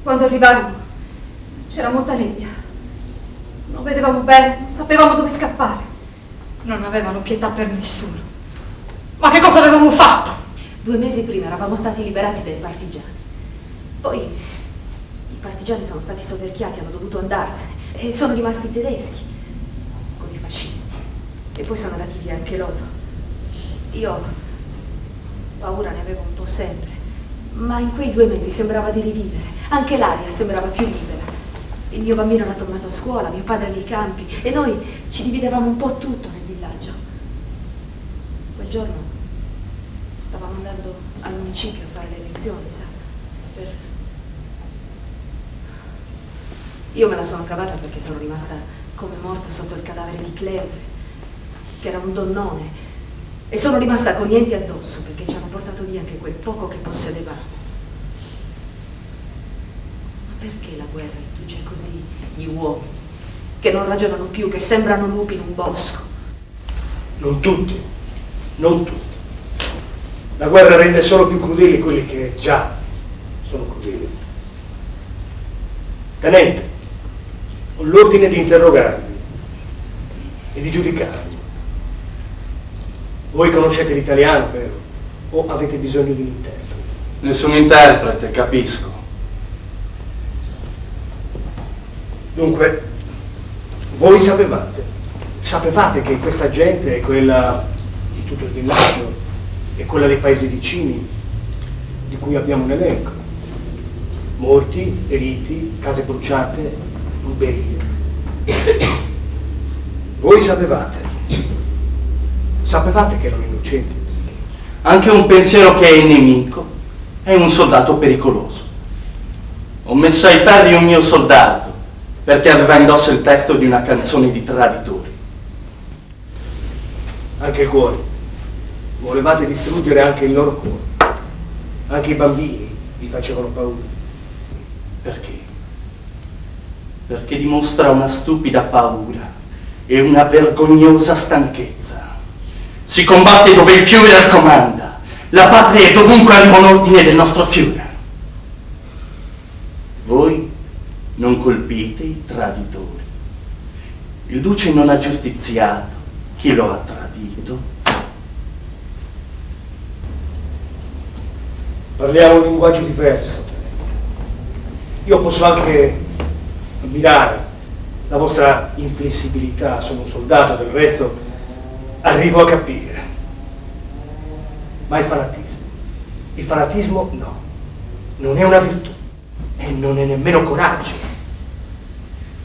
[SPEAKER 11] Quando arrivarono c'era molta nebbia. Non vedevamo bene, non sapevamo dove scappare.
[SPEAKER 17] Non avevano pietà per nessuno. Ma che cosa avevamo fatto?
[SPEAKER 14] 2 mesi prima eravamo stati liberati dai partigiani. Poi i partigiani sono stati soverchiati, hanno dovuto andarsene e sono rimasti i tedeschi con i fascisti. E poi sono andati via anche loro. Io paura ne avevo un po' sempre, ma in quei 2 mesi sembrava di rivivere. Anche l'aria sembrava più libera. Il mio bambino era tornato a scuola, mio padre nei campi e noi ci dividevamo un po' tutto nel villaggio. Quel giorno stavamo andando al municipio a fare le lezioni, sa, Io me la sono cavata perché sono rimasta come morta sotto il cadavere di Cleve, che era un donnone, e sono rimasta con niente addosso perché ci hanno portato via anche quel poco che possedevamo. Ma perché la guerra riduce così gli uomini, che non ragionano più, che sembrano lupi in un bosco?
[SPEAKER 12] Non tutti, non tutti. La guerra rende solo più crudeli quelli che già sono crudeli. Tenente, ho l'ordine di interrogarvi e di giudicarvi. Voi conoscete l'italiano, vero? O avete bisogno di un interprete?
[SPEAKER 15] Nessun interprete, capisco.
[SPEAKER 12] Dunque, voi sapevate che questa gente è quella di tutto il villaggio e quella dei paesi vicini, di cui abbiamo un elenco. Morti, feriti, case bruciate, ruberie. Voi sapevate che erano innocenti.
[SPEAKER 15] Anche un pensiero che è il nemico è un soldato pericoloso. Ho messo ai ferri un mio soldato perché aveva indosso il testo di una canzone di traditori.
[SPEAKER 12] Anche il cuore. Volevate distruggere anche il loro cuore. Anche i bambini vi facevano paura.
[SPEAKER 15] Perché? Perché dimostra una stupida paura e una vergognosa stanchezza. Si combatte dove il Führer comanda. La patria è dovunque arriva un ordine del nostro Führer. Voi non colpite i traditori. Il duce non ha giustiziato chi lo ha tradito.
[SPEAKER 12] Parliamo un linguaggio diverso. Io posso anche ammirare la vostra inflessibilità. Sono un soldato, del resto arrivo a capire. Ma il fanatismo no, non è una virtù e non è nemmeno coraggio.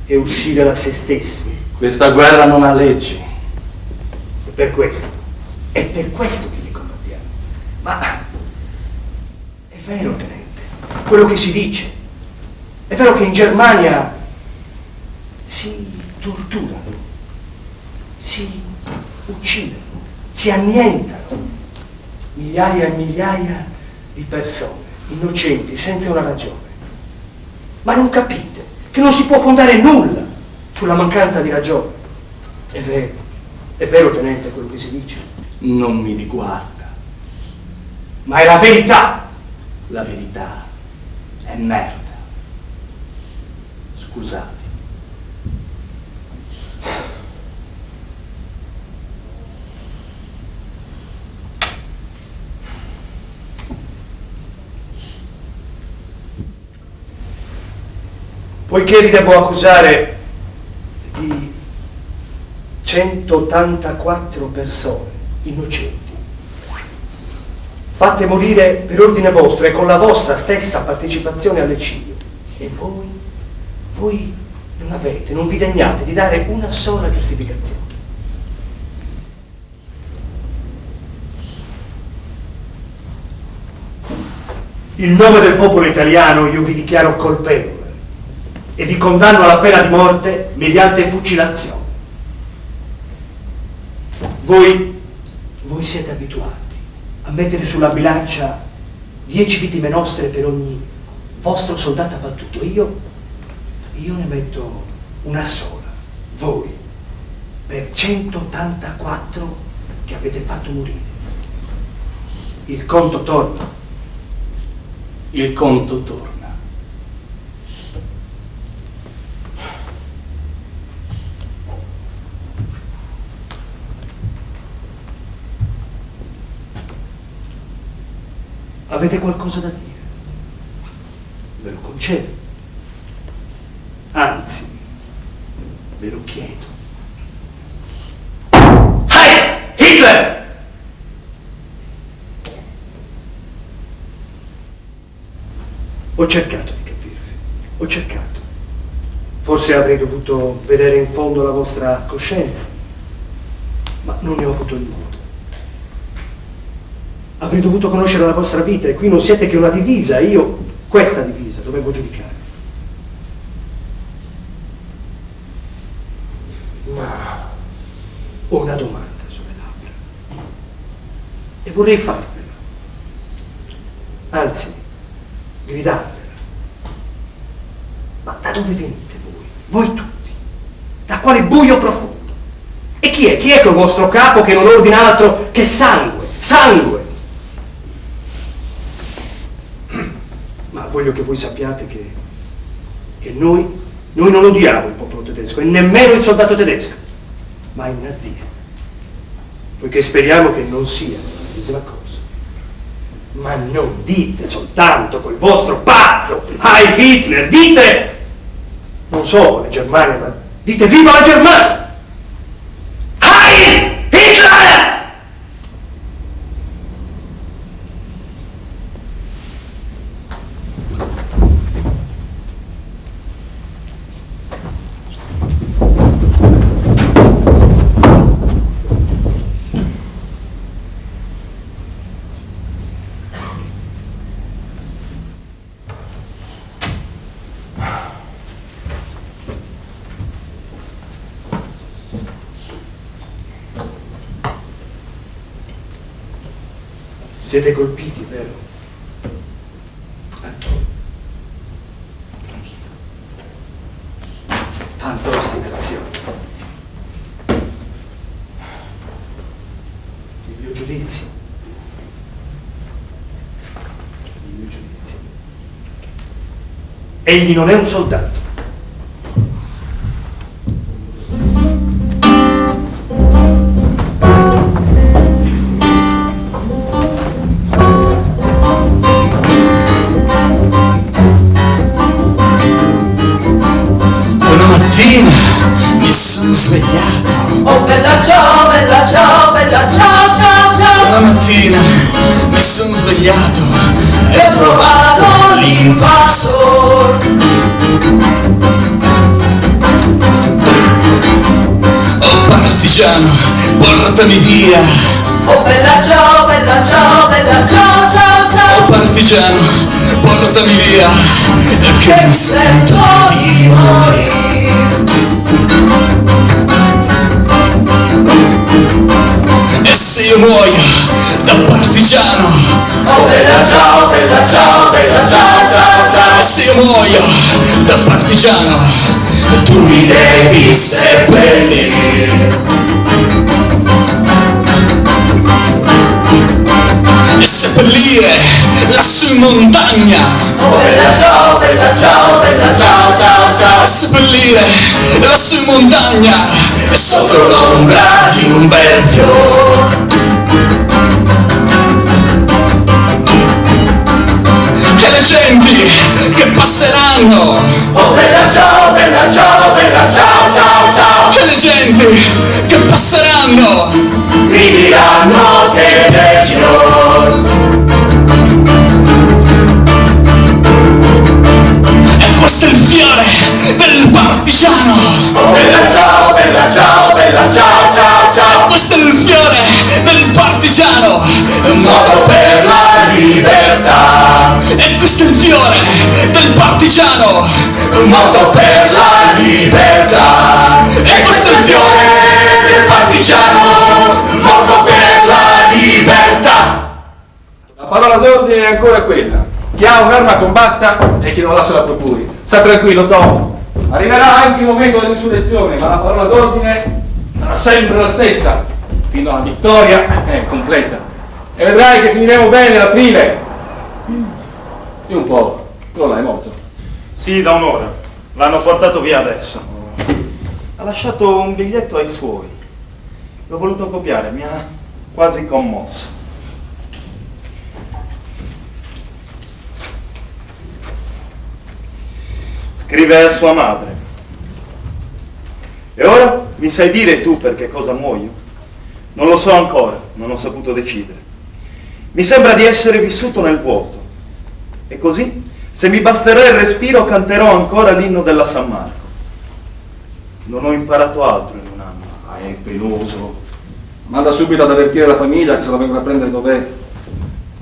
[SPEAKER 12] È uscire da se stessi.
[SPEAKER 15] Questa guerra non ha leggi.
[SPEAKER 12] È per questo che li combattiamo. Ma è vero, tenente, quello che si dice. È vero che in Germania si torturano, si uccidono, si annientano migliaia e migliaia di persone, innocenti, senza una ragione. Ma non capite che non si può fondare nulla sulla mancanza di ragione. È vero, tenente, quello che si dice.
[SPEAKER 15] Non mi riguarda.
[SPEAKER 12] Ma è la verità.
[SPEAKER 15] La verità è merda. Scusate.
[SPEAKER 12] Poiché vi devo accusare di 184 persone innocenti, fatte morire per ordine vostro e con la vostra stessa partecipazione all'eccidio, e voi non vi degnate di dare una sola giustificazione. In nome del popolo italiano io vi dichiaro colpevole e vi condanno alla pena di morte mediante fucilazione. Voi siete abituati a mettere sulla bilancia 10 vittime nostre per ogni vostro soldato abbattuto. Io ne metto una sola, voi, per 184 che avete fatto morire. Il conto torna.
[SPEAKER 15] Il conto torna.
[SPEAKER 12] Avete qualcosa da dire? Ve lo concedo. Anzi, ve lo chiedo.
[SPEAKER 15] Heil Hitler!
[SPEAKER 12] Ho cercato di capirvi. Ho cercato. Forse avrei dovuto vedere in fondo la vostra coscienza, ma non ne ho avuto il modo. Avrei dovuto conoscere la vostra vita e qui non siete che una divisa, io questa divisa dovevo giudicare. Ho una domanda sulle labbra e vorrei farvela, anzi gridarvela. Ma da dove venite voi tutti? Da quale buio profondo? E chi è? Chi è quel vostro capo che non ordina altro che sangue? Sangue! Ma voglio che voi sappiate che noi non odiamo il popolo tedesco e nemmeno il soldato tedesco, ma il nazista, poiché speriamo che non sia la medesima cosa. Ma non dite soltanto col vostro pazzo Heil Hitler, dite, non so, la Germania, ma dite viva la Germania! Heil Hitler! Siete colpiti, vero? Anch'io. Tanta ostinazione. Il mio giudizio. Egli non è un soldato.
[SPEAKER 10] Mi sono svegliato.
[SPEAKER 1] Oh bella ciao, bella ciao, bella ciao, ciao, ciao.
[SPEAKER 10] Una mattina mi sono svegliato
[SPEAKER 1] E ho trovato l'invasor.
[SPEAKER 10] Oh partigiano, portami via.
[SPEAKER 1] Oh bella ciao, bella ciao, bella ciao, ciao, ciao.
[SPEAKER 10] Oh partigiano, portami via, che mi sento di morire. E se io muoio da partigiano,
[SPEAKER 1] oh bella ciao, bella ciao, bella ciao, ciao, ciao.
[SPEAKER 10] e se io muoio da partigiano, tu mi devi seppellire. E seppellire lassù in montagna.
[SPEAKER 1] Oh bella ciao, bella ciao, bella ciao, ciao, ciao.
[SPEAKER 10] E seppellire lassù in montagna e sotto l'ombra di un bel fiore. E le genti che passeranno.
[SPEAKER 1] Oh bella ciao, bella ciao, bella ciao, ciao, ciao.
[SPEAKER 10] E le genti che passeranno
[SPEAKER 1] mi diranno che è fior.
[SPEAKER 10] E questo è il fiore del partigiano.
[SPEAKER 1] Oh bella ciao, bella ciao, bella ciao, ciao, ciao.
[SPEAKER 10] E questo è il fiore del partigiano,
[SPEAKER 1] un modo per la libertà.
[SPEAKER 10] E questo è il fiore del partigiano,
[SPEAKER 1] un modo per la libertà.
[SPEAKER 10] E questo è il fiore del partigiano,
[SPEAKER 1] un modo per la libertà.
[SPEAKER 15] La parola d'ordine è ancora quella: chi ha un'arma combatta e chi non la se la procuri. Sta tranquillo, Tom. Arriverà anche il momento dell'insurrezione, ma la parola d'ordine sarà sempre la stessa, fino alla vittoria completa. E vedrai che finiremo bene l'aprile. Io un po', tu non l'hai molto.
[SPEAKER 18] Sì, da un'ora. L'hanno portato via adesso. Ha lasciato un biglietto ai suoi. L'ho voluto copiare, mi ha quasi commosso. Scrive a sua madre. E ora mi sai dire tu per che cosa muoio? Non lo so ancora, non ho saputo decidere. Mi sembra di essere vissuto nel vuoto. E così, se mi basterà il respiro, canterò ancora l'inno della San Marco. Non ho imparato altro in un anno.
[SPEAKER 15] È penoso. Manda subito ad avvertire la famiglia che se la vengono a prendere dov'è.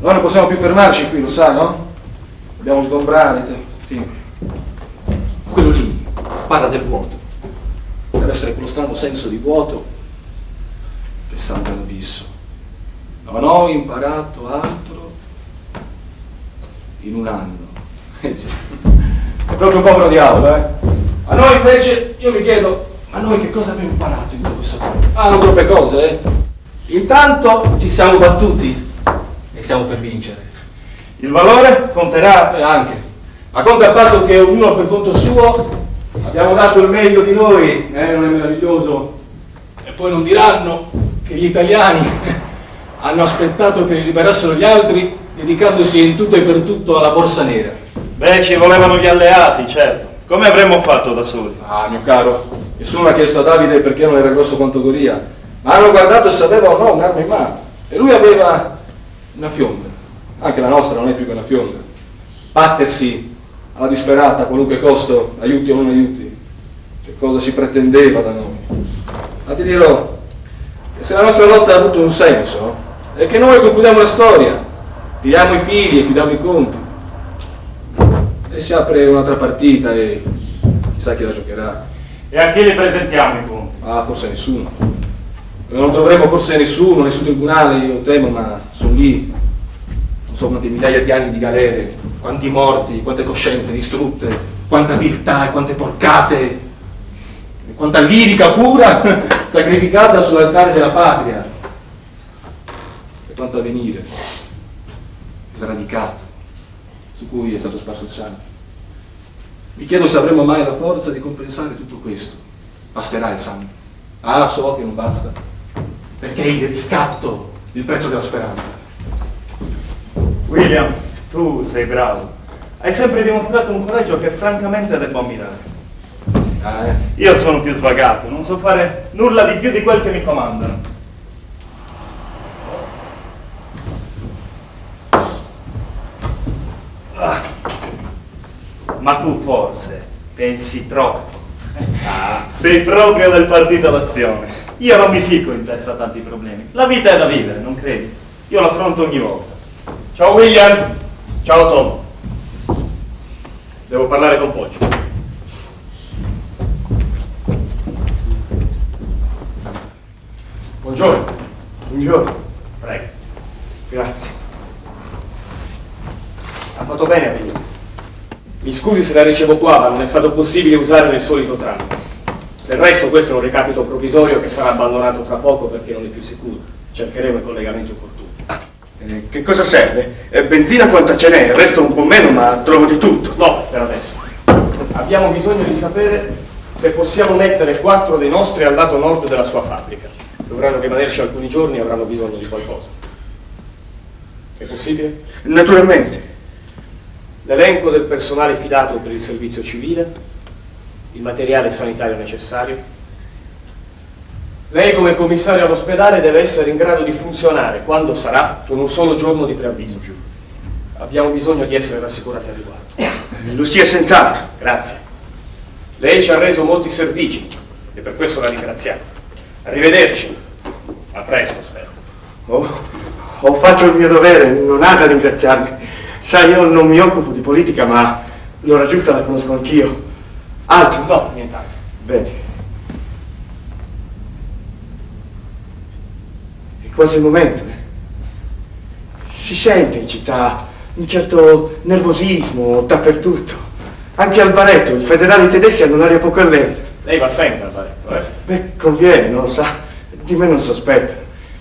[SPEAKER 15] Noi non possiamo più fermarci qui, lo sai, no? Dobbiamo sgombrare. Sì. Quello lì parla del vuoto. Deve essere quello strano senso di vuoto sangue all'abisso. Non ho imparato altro in un anno. È proprio un povero diavolo, eh? A noi invece, io mi chiedo, ma noi che cosa abbiamo imparato in tutto questo tempo? Ah, non troppe cose, eh? Intanto ci siamo battuti e stiamo per vincere.
[SPEAKER 18] Il valore conterà?
[SPEAKER 15] Anche. Ma conta il fatto che ognuno per conto suo abbiamo dato il meglio di noi, non è meraviglioso? E poi non diranno che gli italiani hanno aspettato che li liberassero gli altri, dedicandosi in tutto e per tutto alla borsa nera.
[SPEAKER 18] Beh, ci volevano gli alleati, certo. Come avremmo fatto da soli?
[SPEAKER 15] Ah, mio caro, nessuno ha chiesto a Davide perché non era grosso quanto Golia, ma hanno guardato se aveva o no un'arma in mano. E lui aveva una fionda. Anche la nostra non è più che una fionda. Battersi alla disperata a qualunque costo, aiuti o non aiuti. Che cosa si pretendeva da noi? Ma ti dirò che se la nostra lotta ha avuto un senso, è che noi concludiamo la storia, tiriamo i fili e chiudiamo i conti. E si apre un'altra partita e chissà chi la giocherà.
[SPEAKER 18] E a chi li presentiamo i punti?
[SPEAKER 15] Ah, forse a nessuno. Non troveremo forse nessuno, nessun tribunale, io temo, ma sono lì. Non so quante migliaia di anni di galere, quanti morti, quante coscienze distrutte, quanta viltà e quante porcate, e quanta lirica pura sacrificata sull'altare della patria. E quanto avvenire sradicato, su cui è stato sparso il sangue. Mi chiedo se avremo mai la forza di compensare tutto questo. Basterà il sangue? Ah, so che non basta, perché è il riscatto, il prezzo della speranza.
[SPEAKER 18] William, tu sei bravo. Hai sempre dimostrato un coraggio che francamente devo ammirare. Io sono più svagato, non so fare nulla di più di quel che mi comandano. Ma tu forse pensi troppo. Sei proprio del partito d'azione. Io non mi fico in testa a tanti problemi. La vita è da vivere, non credi? Io l'affronto ogni volta.
[SPEAKER 12] Ciao William. Ciao Tom. Devo parlare con Poggio. Buongiorno.
[SPEAKER 5] Buongiorno.
[SPEAKER 12] Prego. Grazie. Ha fatto bene a venire. Mi scusi se la ricevo qua, ma non è stato possibile usare nel solito tramite. Del resto questo è un recapito provvisorio che sarà abbandonato tra poco perché non è più sicuro. Cercheremo i collegamenti opportuni.
[SPEAKER 5] Che cosa serve? Benzina quanta ce n'è? Il resto un po' meno, ma trovo di tutto.
[SPEAKER 12] No, per adesso. Abbiamo bisogno di sapere se possiamo mettere 4 dei nostri al lato nord della sua fabbrica. Dovranno rimanerci alcuni giorni e avranno bisogno di qualcosa. È possibile?
[SPEAKER 5] Naturalmente.
[SPEAKER 12] L'elenco del personale fidato per il servizio civile, il materiale sanitario necessario. Lei come commissario all'ospedale deve essere in grado di funzionare quando sarà con un solo giorno di preavviso. Abbiamo bisogno di essere rassicurati al riguardo.
[SPEAKER 5] Lo sia senz'altro.
[SPEAKER 12] Grazie. Lei ci ha reso molti servigi e per questo la ringraziamo. Arrivederci. A presto, spero.
[SPEAKER 5] Faccio il mio dovere, non ha da ringraziarmi. Sai, io non mi occupo di politica, ma l'ora giusta la conosco anch'io. Altro?
[SPEAKER 12] No, nient'altro.
[SPEAKER 5] Bene. È quasi il momento, Si sente in città un certo nervosismo dappertutto. Anche al baretto, i federali tedeschi hanno un'aria poco allegra.
[SPEAKER 12] Lei va sempre al baretto, eh?
[SPEAKER 5] Beh, conviene, non lo sa. Di me non sospettano.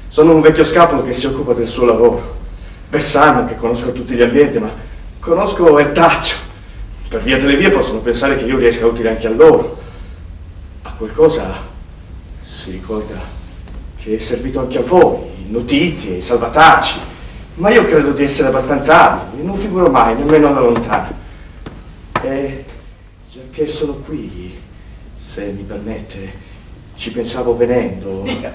[SPEAKER 5] Sono un vecchio scapolo che si occupa del suo lavoro. Beh, sanno che conosco tutti gli ambienti, ma conosco e taccio. Per via delle vie possono pensare che io riesca utile anche a loro. A qualcosa si ricorda che è servito anche a voi, notizie, salvataggi. Ma io credo di essere abbastanza abile, non figuro mai, nemmeno alla lontana. E già che sono qui, se mi permette, ci pensavo venendo.
[SPEAKER 12] Dica.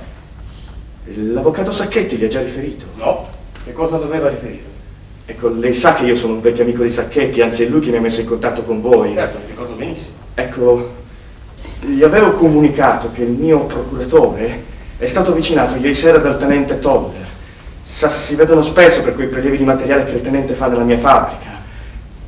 [SPEAKER 5] L'avvocato Sacchetti gli ha già riferito?
[SPEAKER 12] No. Che cosa doveva riferire?
[SPEAKER 5] Ecco, lei sa che io sono un vecchio amico di Sacchetti, anzi è lui che mi ha messo in contatto con voi.
[SPEAKER 12] Certo, mi ricordo benissimo.
[SPEAKER 5] Ecco, gli avevo comunicato che il mio procuratore è stato avvicinato ieri sera dal tenente Toller. Sa, si vedono spesso per quei prelievi di materiale che il tenente fa nella mia fabbrica.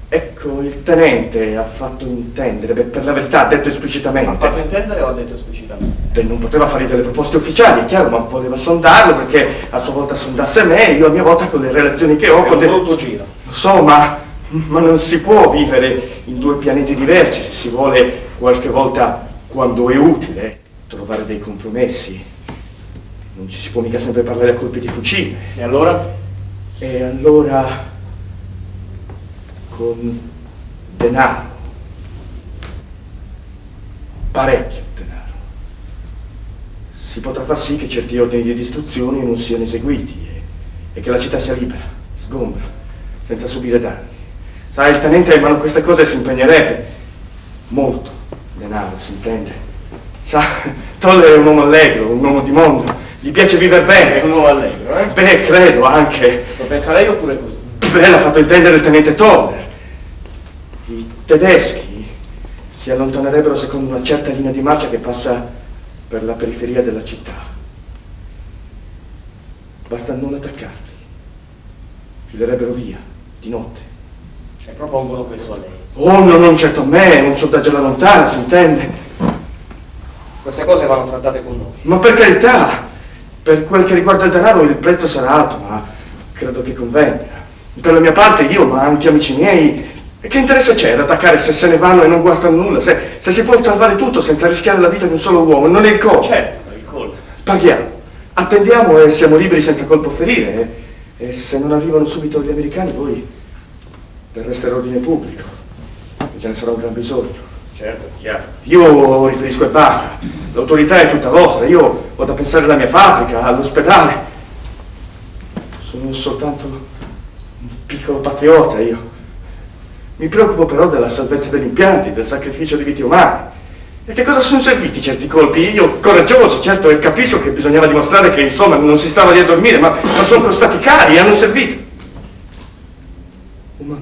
[SPEAKER 5] Ecco, il tenente ha fatto intendere, per la verità ha detto esplicitamente.
[SPEAKER 12] Ha fatto intendere o ha detto esplicitamente?
[SPEAKER 5] non poteva fare delle proposte ufficiali, è chiaro, ma voleva sondarlo perché a sua volta sondasse me, io a mia volta con le relazioni che ho...
[SPEAKER 12] È un brutto giro.
[SPEAKER 5] Lo so, ma non si può vivere in due pianeti diversi se si vuole qualche volta, quando è utile, trovare dei compromessi. Non ci si può mica sempre parlare a colpi di fucile.
[SPEAKER 12] E allora?
[SPEAKER 5] E allora... con denaro. Parecchio denaro. Si potrà far sì che certi ordini di distruzione non siano eseguiti e che la città sia libera, sgombra, senza subire danni. Sai, il tenente ha in mano queste cose e si impegnerebbe. Molto denaro, si intende. Sa, Toller è un uomo allegro, un uomo di mondo. Gli piace vivere bene.
[SPEAKER 12] È un uomo allegro, eh?
[SPEAKER 5] Beh, credo anche.
[SPEAKER 12] Lo pensa lei oppure così?
[SPEAKER 5] Beh, l'ha fatto intendere il tenente Toller. I tedeschi si allontanerebbero secondo una certa linea di marcia che passa per la periferia della città. Basta non attaccarli. Filerebbero via, di notte.
[SPEAKER 12] E propongono questo a lei.
[SPEAKER 5] Oh, no, non certo a me, un sondaggio alla lontana, si intende.
[SPEAKER 12] Queste cose vanno trattate con noi.
[SPEAKER 5] Ma per carità, per quel che riguarda il denaro il prezzo sarà alto, ma credo che convenga. Per la mia parte io, ma anche amici miei, che interesse c'è ad attaccare se se ne vanno e non guastano nulla? Se si può salvare tutto senza rischiare la vita di un solo uomo, non è il colpo.
[SPEAKER 12] Certo, è il colpo.
[SPEAKER 5] Paghiamo, attendiamo e siamo liberi senza colpo ferire. E se non arrivano subito gli americani, voi terreste l'ordine pubblico. E ce ne sarà un gran bisogno.
[SPEAKER 12] Certo, chiaro.
[SPEAKER 5] Io riferisco e basta. L'autorità è tutta vostra. Io ho da pensare alla mia fabbrica, all'ospedale. Sono soltanto un piccolo patriota, io. Mi preoccupo però della salvezza degli impianti, del sacrificio di vite umane. E che cosa sono serviti certi colpi? Io, coraggioso, certo, e capisco che bisognava dimostrare che, insomma, non si stava lì a dormire, ma sono costati cari, hanno servito. Ma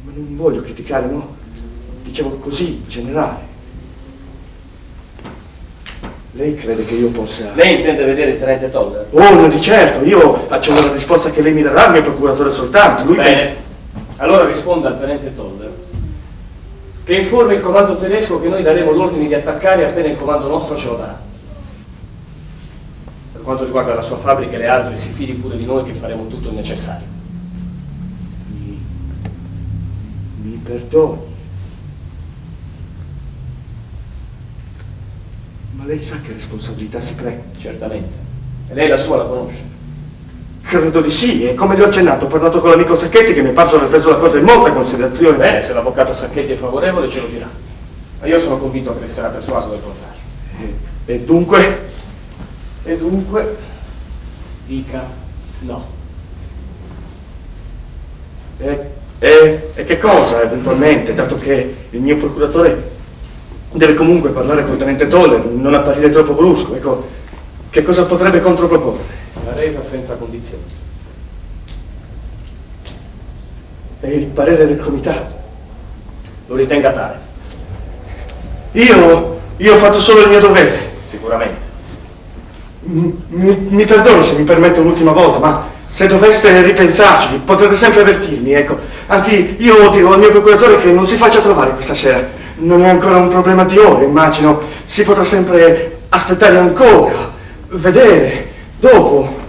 [SPEAKER 5] non voglio criticare, no? Dicevo così, in generale. Lei crede che io possa...
[SPEAKER 12] Lei intende vedere il tenente Toller?
[SPEAKER 5] Oh, no, di certo, io accendo la risposta che lei mi darà al mio procuratore soltanto. Lui
[SPEAKER 12] Bene.
[SPEAKER 5] pensa...
[SPEAKER 12] Allora risponda al tenente Toller che informi il comando tedesco che noi daremo l'ordine di attaccare appena il comando nostro ce lo darà. Per quanto riguarda la sua fabbrica e le altre, si fidi pure di noi che faremo tutto il necessario.
[SPEAKER 5] Mi perdoni. Ma lei sa che responsabilità si prende?
[SPEAKER 12] Certamente. E lei la sua la conosce?
[SPEAKER 5] Credo di sì, e come le ho accennato, ho parlato con l'amico Sacchetti che mi è parso aver preso la cosa in molta considerazione.
[SPEAKER 12] Bene, se l'avvocato Sacchetti è favorevole ce lo dirà. Ma io sono convinto che resterà persuaso del contrario.
[SPEAKER 5] E dunque? E dunque?
[SPEAKER 12] Dica no.
[SPEAKER 5] E che cosa, eventualmente, dato che il mio procuratore deve comunque parlare col tenente Toller, non apparire troppo brusco, ecco, che cosa potrebbe controproporre?
[SPEAKER 12] La resa senza condizioni.
[SPEAKER 5] E il parere del comitato?
[SPEAKER 12] Lo ritenga tale.
[SPEAKER 5] Io ho fatto solo il mio dovere.
[SPEAKER 12] Sicuramente.
[SPEAKER 5] Mi perdoni se mi permette un'ultima volta, ma se doveste ripensarci, potrete sempre avvertirmi, ecco. Anzi, io dico al mio procuratore che non si faccia trovare questa sera. Non è ancora un problema di ore, immagino. Si potrà sempre aspettare ancora, vedere, dopo.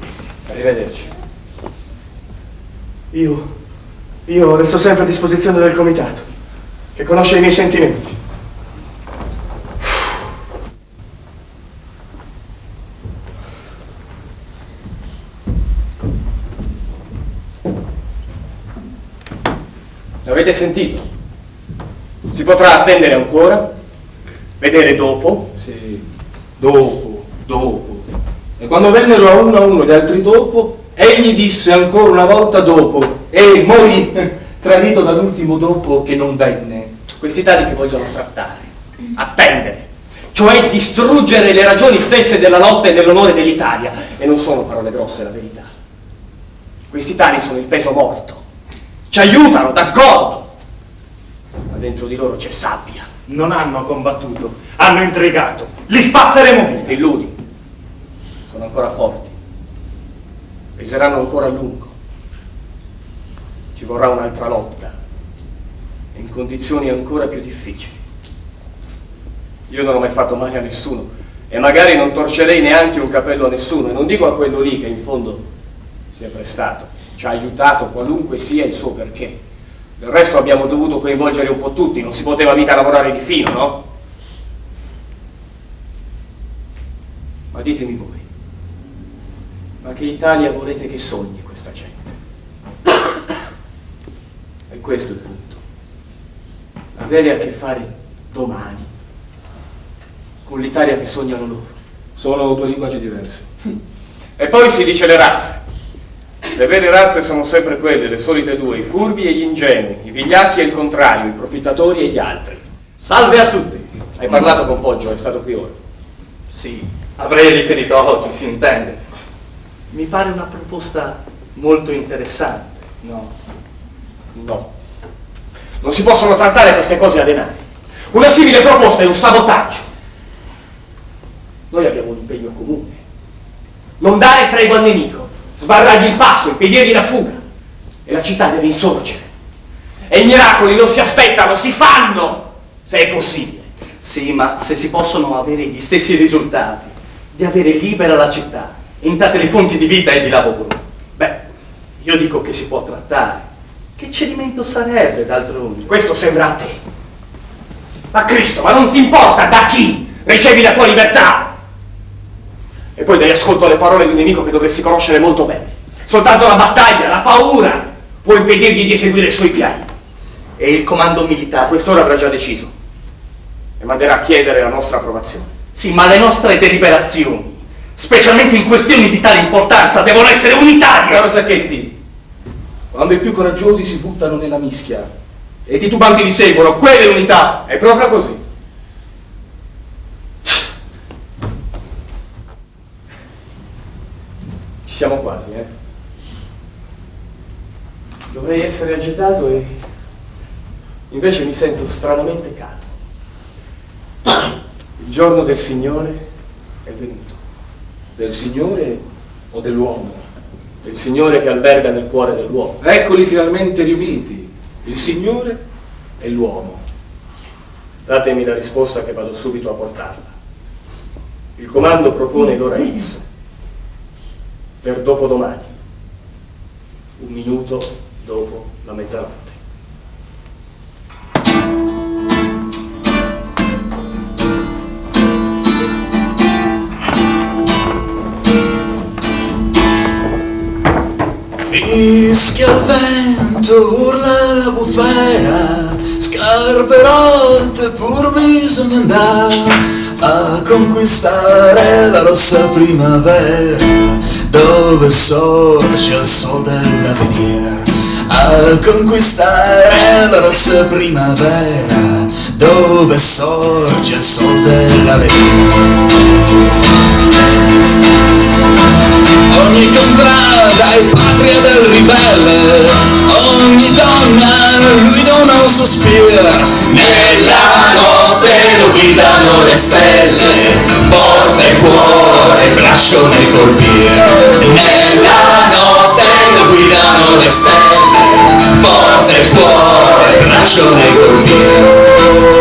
[SPEAKER 12] Arrivederci.
[SPEAKER 5] Io resto sempre a disposizione del comitato, che conosce i miei sentimenti.
[SPEAKER 12] Avete sentito? Si potrà attendere ancora? Vedere dopo?
[SPEAKER 15] Sì, dopo. E quando vennero a uno gli altri dopo, egli disse ancora una volta dopo, e morì, tradito dall'ultimo dopo che non venne.
[SPEAKER 12] Questi tali che vogliono trattare, attendere, cioè distruggere le ragioni stesse della lotta e dell'onore dell'Italia. E non sono parole grosse, la verità. Questi tali sono il peso morto. Ci aiutano, d'accordo, ma dentro di loro c'è sabbia.
[SPEAKER 5] Non hanno combattuto, hanno intrigato. Li spazzeremo via.
[SPEAKER 12] Ti illudi. Sono ancora forti. Peseranno ancora a lungo. Ci vorrà un'altra lotta, in condizioni ancora più difficili. Io non ho mai fatto male a nessuno e magari non torcerei neanche un capello a nessuno, e non dico a quello lì che in fondo si è prestato, ci ha aiutato qualunque sia il suo perché. Del resto abbiamo dovuto coinvolgere un po' tutti, non si poteva mica lavorare di fino, no? Ma ditemi voi, ma che Italia volete che sogni questa gente? E questo è il punto. Avere a che fare domani con l'Italia che sognano loro.
[SPEAKER 15] Sono due linguaggi diversi.
[SPEAKER 12] E poi si dice le razze. Le vere razze sono sempre quelle, le solite due, i furbi e gli ingenui, i vigliacchi e il contrario, i profittatori e gli altri. Salve a tutti! Hai parlato con Poggio, è stato qui ora.
[SPEAKER 18] Sì, avrei riferito oggi, si intende. Mi pare una proposta molto interessante, no?
[SPEAKER 12] No. Non si possono trattare queste cose a denari. Una simile proposta è un sabotaggio. Noi abbiamo un impegno comune. Non dare tregua al nemico, sbarrargli il passo, impedirgli la fuga. E la città deve insorgere. E i miracoli non si aspettano, si fanno, se è possibile.
[SPEAKER 18] Sì, ma se si possono avere gli stessi risultati, di avere libera la città, intate le fonti di vita e di lavoro, beh, io dico che si può trattare. Che cedimento sarebbe, d'altronde?
[SPEAKER 12] Questo sembra a te. Ma Cristo, ma non ti importa da chi ricevi la tua libertà? E poi dai ascolto alle parole di un nemico che dovresti conoscere molto bene. Soltanto la battaglia, la paura può impedirgli di eseguire i suoi piani.
[SPEAKER 18] E il comando militare?
[SPEAKER 12] Quest'ora avrà già deciso e manderà a chiedere la nostra approvazione.
[SPEAKER 18] Sì, ma le nostre deliberazioni, specialmente in questioni di tale importanza, devono essere unitarie.
[SPEAKER 15] Caro Sacchetti, quando i più coraggiosi si buttano nella mischia e i titubanti li seguono, quella è l'unità.
[SPEAKER 12] È proprio così. Ci siamo quasi, eh? Dovrei essere agitato e invece mi sento stranamente calmo. Il giorno del Signore è venuto.
[SPEAKER 15] Del Signore o dell'uomo?
[SPEAKER 12] Del Signore che alberga nel cuore dell'uomo.
[SPEAKER 15] Eccoli finalmente riuniti, il Signore e l'uomo.
[SPEAKER 12] Datemi la risposta che vado subito a portarla. Il comando propone l'ora X per dopodomani, 1 minuto dopo la mezzanotte.
[SPEAKER 19] Fischia il vento, urla la bufera, scarpe rotte pur bisogna andare a conquistare la rossa primavera, dove sorge il sol dell'avvenire. A conquistare la rossa primavera, dove sorge il sol dell'avvenire. Ogni contrada è patria del ribelle, ogni donna lui dona un sospiro. Nella notte lo guidano le stelle, forte cuore, braccio nel colpire. Nella notte lo guidano le stelle, forte cuore, braccio nel colpire.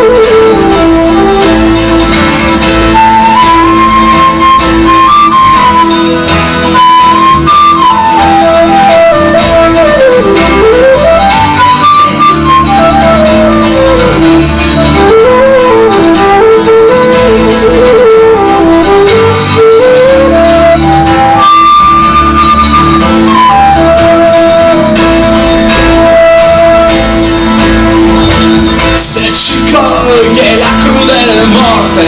[SPEAKER 19] Coglie la crudele morte,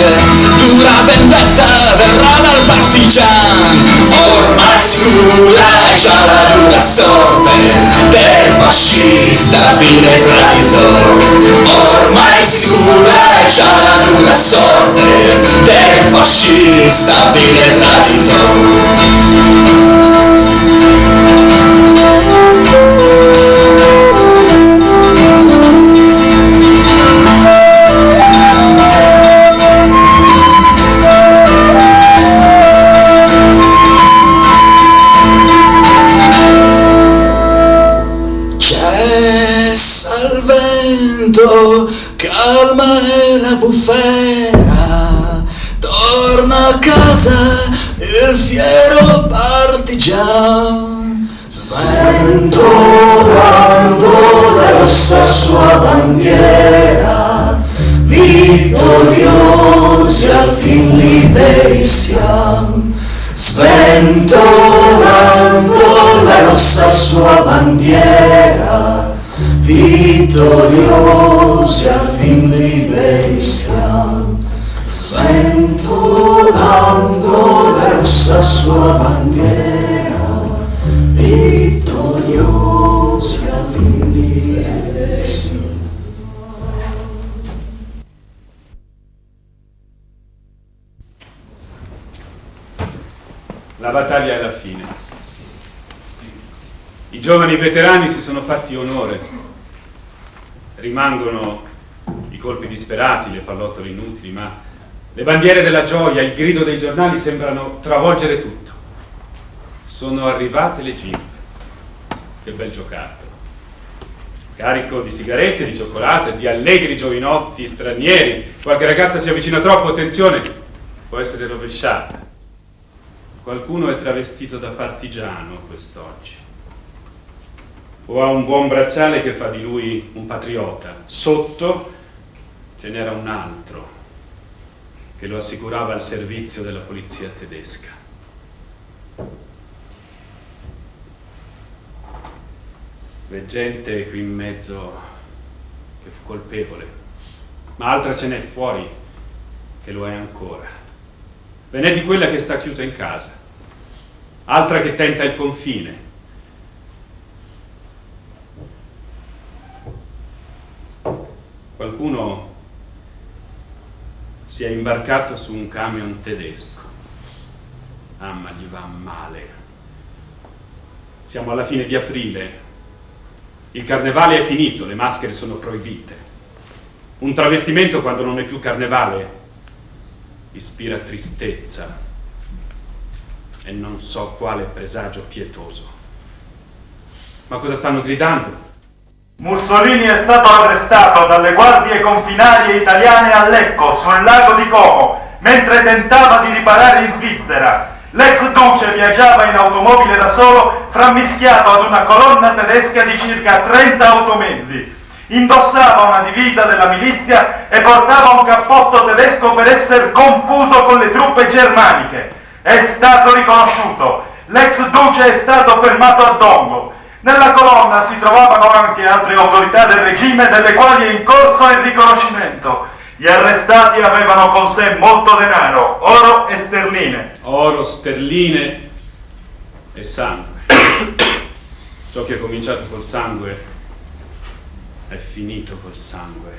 [SPEAKER 19] dura vendetta verrà dal partigian. Ormai scura è già la dura sorte del fascista vile traditore. Ormai scura è già la dura sorte del fascista vile traditore. Calma è la bufera, torna a casa il fiero partigian, sventolando la rossa sua bandiera, vittoriosi al fin liberi siam, sventolando la rossa sua bandiera, vittoriosi al fin liberi siam, sventolando la rossa sua bandiera, vittoriosi al fin liberi siam.
[SPEAKER 3] La battaglia è alla fine. I giovani veterani si sono fatti onore. Rimangono i colpi disperati, le pallottole inutili, ma le bandiere della gioia, il grido dei giornali sembrano travolgere tutto. Sono arrivate le jeep. Che bel giocattolo. Carico di sigarette, di cioccolate, di allegri giovinotti stranieri. Qualche ragazza si avvicina troppo, attenzione, può essere rovesciata. Qualcuno è travestito da partigiano quest'oggi. O ha un buon bracciale che fa di lui un patriota. Sotto ce n'era un altro che lo assicurava al servizio della polizia tedesca. C'è gente qui in mezzo che fu colpevole, ma altra ce n'è fuori che lo è ancora. Ve n'è di quella che sta chiusa in casa, altra che tenta il confine. Qualcuno si è imbarcato su un camion tedesco. Ah, ma gli va male. Siamo alla fine di aprile. Il carnevale è finito, le maschere sono proibite. Un travestimento, quando non è più carnevale, ispira tristezza e non so quale presagio pietoso. Ma cosa stanno gridando?
[SPEAKER 18] Mussolini è stato arrestato dalle guardie confinarie italiane a Lecco, sul lago di Como, mentre tentava di riparare in Svizzera. L'ex duce viaggiava in automobile da solo, frammischiato ad una colonna tedesca di circa 30 automezzi. Indossava una divisa della milizia e portava un cappotto tedesco per essere confuso con le truppe germaniche. È stato riconosciuto. L'ex duce è stato fermato a Dongo. Nella colonna si trovavano anche altre autorità del regime, delle quali è in corso il riconoscimento. Gli arrestati avevano con sé molto denaro, oro e sterline.
[SPEAKER 3] Oro, sterline e sangue. Ciò che è cominciato col sangue è finito col sangue.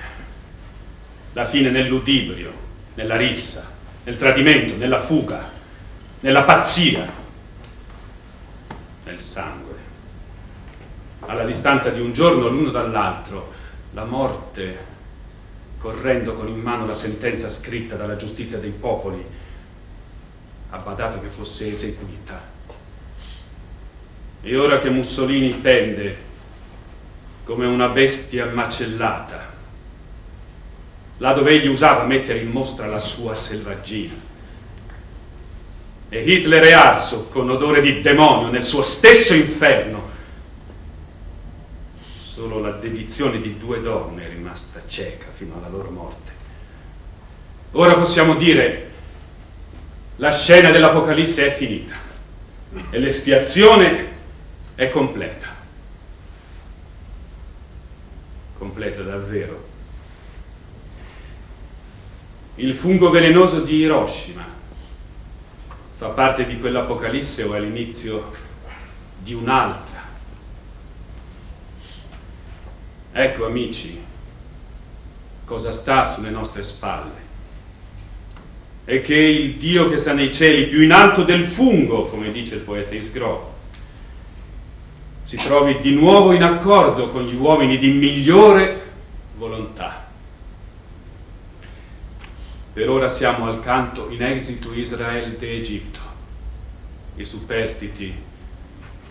[SPEAKER 3] La fine nel ludibrio, nella rissa, nel tradimento, nella fuga, nella pazzia, nel sangue. Alla distanza di un giorno l'uno dall'altro, la morte, correndo con in mano la sentenza scritta dalla giustizia dei popoli, ha badato che fosse eseguita. E ora che Mussolini pende come una bestia macellata, là dove egli usava mettere in mostra la sua selvaggina, e Hitler è arso con odore di demonio nel suo stesso inferno, solo la dedizione di 2 donne è rimasta cieca fino alla loro morte. Ora possiamo dire: la scena dell'Apocalisse è finita e l'espiazione è completa. Completa davvero. Il fungo velenoso di Hiroshima fa parte di quell'Apocalisse o è l'inizio di un'altra? Ecco, amici, cosa sta sulle nostre spalle. E che il Dio che sta nei cieli, più in alto del fungo, come dice il poeta Isgro, si trovi di nuovo in accordo con gli uomini di migliore volontà. Per ora siamo al canto in exitu Israel de Egitto. I superstiti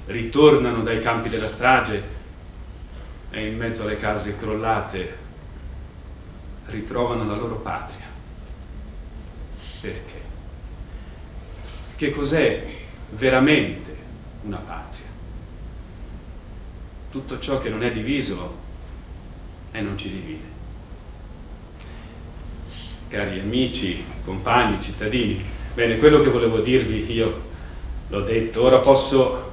[SPEAKER 3] ritornano dai campi della strage e in mezzo alle case crollate ritrovano la loro patria. Perché? Che cos'è veramente una patria? Tutto ciò che non è diviso e non ci divide. Cari amici, compagni, cittadini, bene, quello che volevo dirvi io l'ho detto, ora posso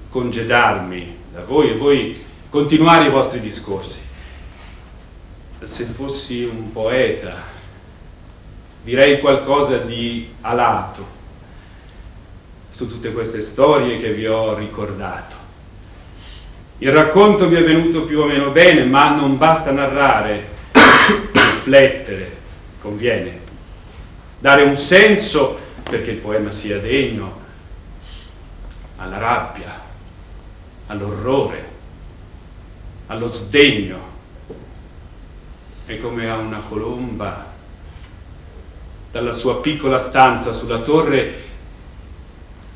[SPEAKER 3] congedarmi da voi e voi continuare i vostri discorsi. Se fossi un poeta, direi qualcosa di alato su tutte queste storie che vi ho ricordato. Il racconto mi è venuto più o meno bene, ma non basta narrare, riflettere, conviene dare un senso perché il poema sia degno alla rabbia, all'orrore, allo sdegno. È come a una colomba dalla sua piccola stanza sulla torre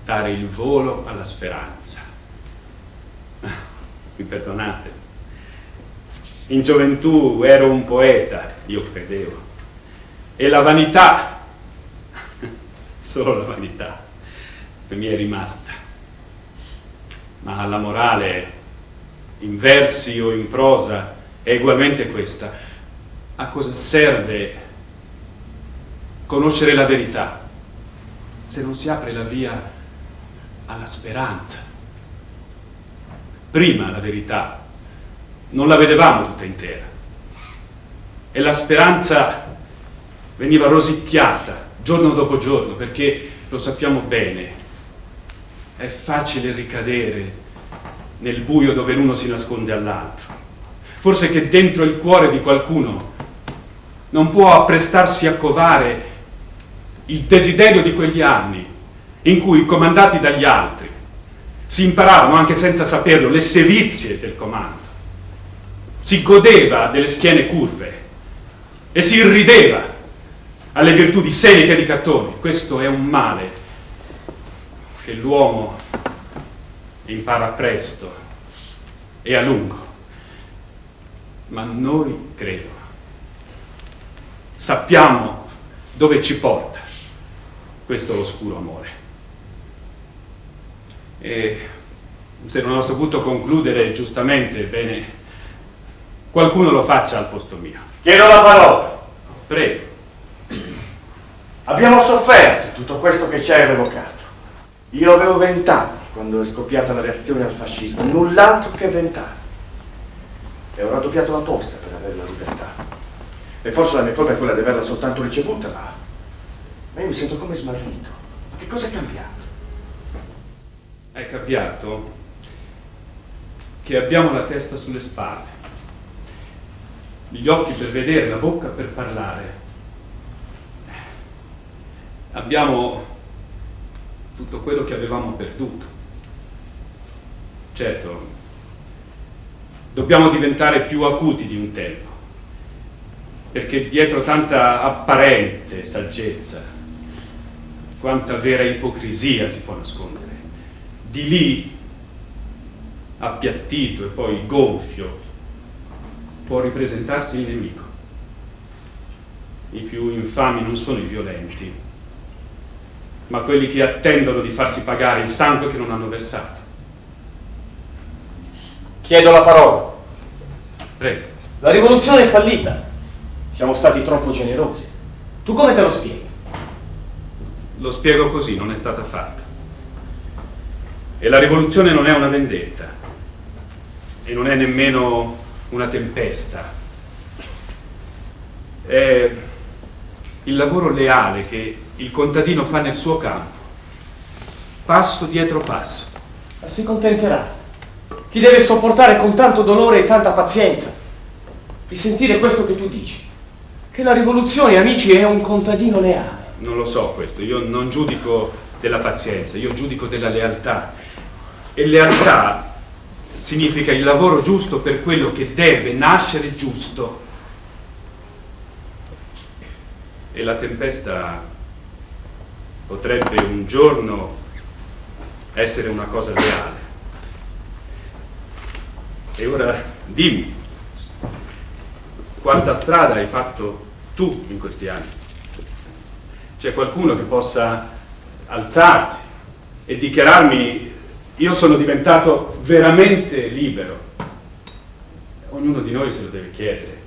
[SPEAKER 3] dare il volo alla speranza. Mi perdonate. In gioventù ero un poeta, io credevo. E la vanità, solo la vanità, mi è rimasta. Ma la morale, in versi o in prosa, è ugualmente questa. A cosa serve conoscere la verità se non si apre la via alla speranza? Prima la verità non la vedevamo tutta intera e la speranza veniva rosicchiata giorno dopo giorno, perché lo sappiamo bene, è facile ricadere nel buio dove l'uno si nasconde all'altro. Forse che dentro il cuore di qualcuno non può apprestarsi a covare il desiderio di quegli anni in cui, comandati dagli altri, si imparavano, anche senza saperlo, le sevizie del comando. Si godeva delle schiene curve e si irrideva alle virtù di Seneca e di Cattone. Questo è un male che l'uomo impara presto e a lungo. Ma noi, credo, sappiamo dove ci porta questo oscuro amore. E se non ho saputo concludere giustamente, bene, qualcuno lo faccia al posto mio.
[SPEAKER 5] Chiedo la parola.
[SPEAKER 3] Prego.
[SPEAKER 5] Abbiamo sofferto tutto questo che ci hai revocato. Io avevo 20 anni quando è scoppiata la reazione al fascismo, null'altro che 20 anni. E ho raddoppiato la posta per avere la libertà. E forse la mia colpa è quella di averla soltanto ricevuta, ma io mi sento come smarrito. Ma che cosa è cambiato?
[SPEAKER 3] È cambiato che abbiamo la testa sulle spalle, gli occhi per vedere, la bocca per parlare. Abbiamo tutto quello che avevamo perduto. Certo, dobbiamo diventare più acuti di un tempo, perché dietro tanta apparente saggezza, quanta vera ipocrisia si può nascondere. Di lì, appiattito e poi gonfio, può ripresentarsi il nemico. I più infami non sono i violenti, ma quelli che attendono di farsi pagare il sangue che non hanno versato.
[SPEAKER 12] Chiedo la parola.
[SPEAKER 3] Prego.
[SPEAKER 12] La rivoluzione è fallita. Siamo stati troppo generosi. Tu come te lo spieghi?
[SPEAKER 3] Lo spiego così, non è stata fatta. E la rivoluzione non è una vendetta, e non è nemmeno una tempesta. È il lavoro leale che il contadino fa nel suo campo, passo dietro passo.
[SPEAKER 12] Ma si contenterà. Chi deve sopportare con tanto dolore e tanta pazienza di sentire questo che tu dici, che la rivoluzione, amici, è un contadino leale.
[SPEAKER 3] Non lo so questo, io non giudico della pazienza, io giudico della lealtà. E lealtà significa il lavoro giusto per quello che deve nascere giusto. E la tempesta potrebbe un giorno essere una cosa leale. E ora dimmi, quanta strada hai fatto tu in questi anni? C'è qualcuno che possa alzarsi e dichiararmi: io sono diventato veramente libero? Ognuno di noi se lo deve chiedere.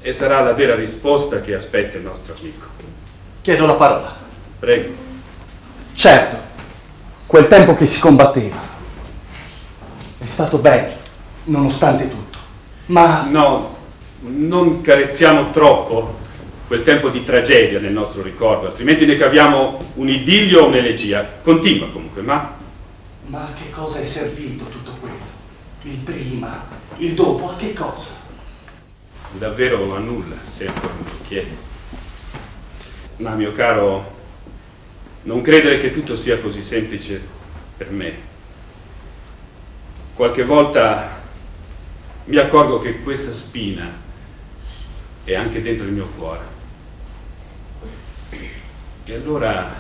[SPEAKER 3] E sarà la vera risposta che aspetta il nostro amico.
[SPEAKER 15] Chiedo la parola.
[SPEAKER 3] Prego.
[SPEAKER 15] Certo, quel tempo che si combatteva è stato bello, nonostante tutto. Ma...
[SPEAKER 3] No, non carezziamo troppo quel tempo di tragedia nel nostro ricordo, altrimenti ne caviamo un idillio o un'elegia. Continua comunque, ma...
[SPEAKER 15] Ma a che cosa è servito tutto quello? Il prima, il dopo, a che cosa?
[SPEAKER 3] Davvero a nulla, se ancora me lo chiedi. Ma mio caro, non credere che tutto sia così semplice per me. Qualche volta mi accorgo che questa spina è anche dentro il mio cuore. E allora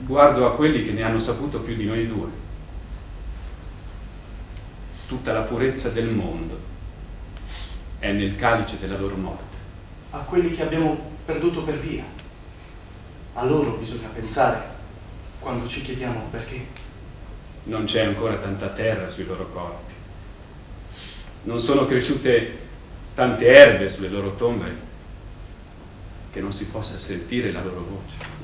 [SPEAKER 3] guardo a quelli che ne hanno saputo più di noi due. Tutta la purezza del mondo è nel calice della loro morte.
[SPEAKER 15] A quelli che abbiamo perduto per via. A loro bisogna pensare quando ci chiediamo perché.
[SPEAKER 3] Non c'è ancora tanta terra sui loro corpi. Non sono cresciute tante erbe sulle loro tombe che non si possa sentire la loro voce.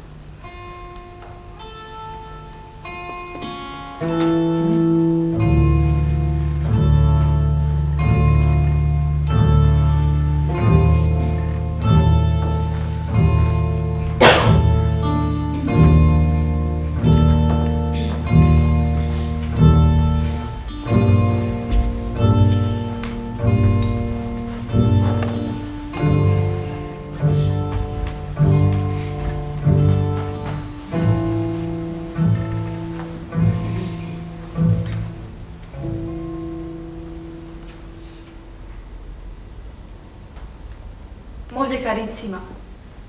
[SPEAKER 17] Moglie carissima,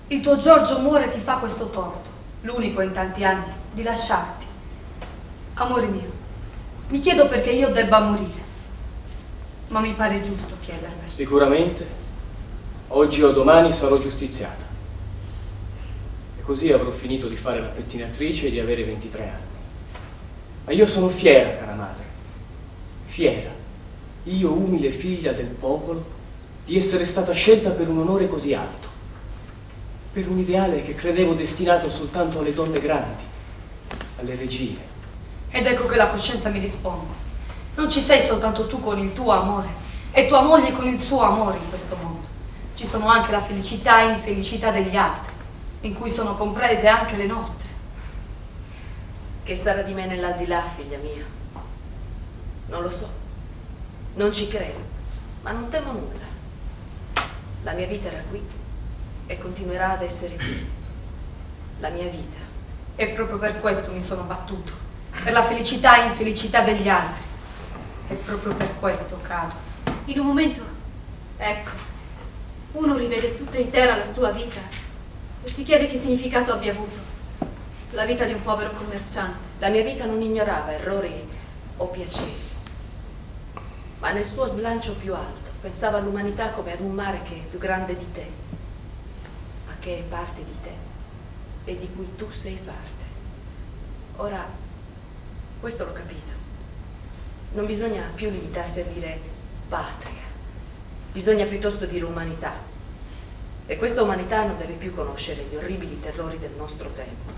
[SPEAKER 17] il tuo Giorgio muore e ti fa questo torto, l'unico in tanti anni, di lasciarti. Amore mio, mi chiedo perché io debba morire, ma mi pare giusto chiedermelo.
[SPEAKER 12] Sicuramente, oggi o domani sarò giustiziata. E così avrò finito di fare la pettinatrice e di avere 23 anni. Ma io sono fiera, cara madre, fiera, io umile figlia del popolo, di essere stata scelta per un onore così alto, per un ideale che credevo destinato soltanto alle donne grandi, alle regine.
[SPEAKER 17] Ed ecco che la coscienza mi risponde. Non ci sei soltanto tu con il tuo amore e tua moglie con il suo amore in questo mondo. Ci sono anche la felicità e infelicità degli altri, in cui sono comprese anche le nostre.
[SPEAKER 14] Che sarà di me nell'aldilà, figlia mia? Non lo so, non ci credo, ma non temo nulla. La mia vita era qui e continuerà ad essere qui. La mia vita.
[SPEAKER 17] E proprio per questo mi sono battuto, per la felicità e infelicità degli altri. E proprio per questo cado.
[SPEAKER 13] In un momento, ecco, uno rivede tutta intera la sua vita e si chiede che significato abbia avuto la vita di un povero commerciante.
[SPEAKER 14] La mia vita non ignorava errori o piaceri, ma nel suo slancio più alto pensava all'umanità come ad un mare che è più grande di te, ma che è parte di te e di cui tu sei parte. Ora, questo l'ho capito. Non bisogna più limitarsi a dire patria, bisogna piuttosto dire umanità. E questa umanità non deve più conoscere gli orribili terrori del nostro tempo.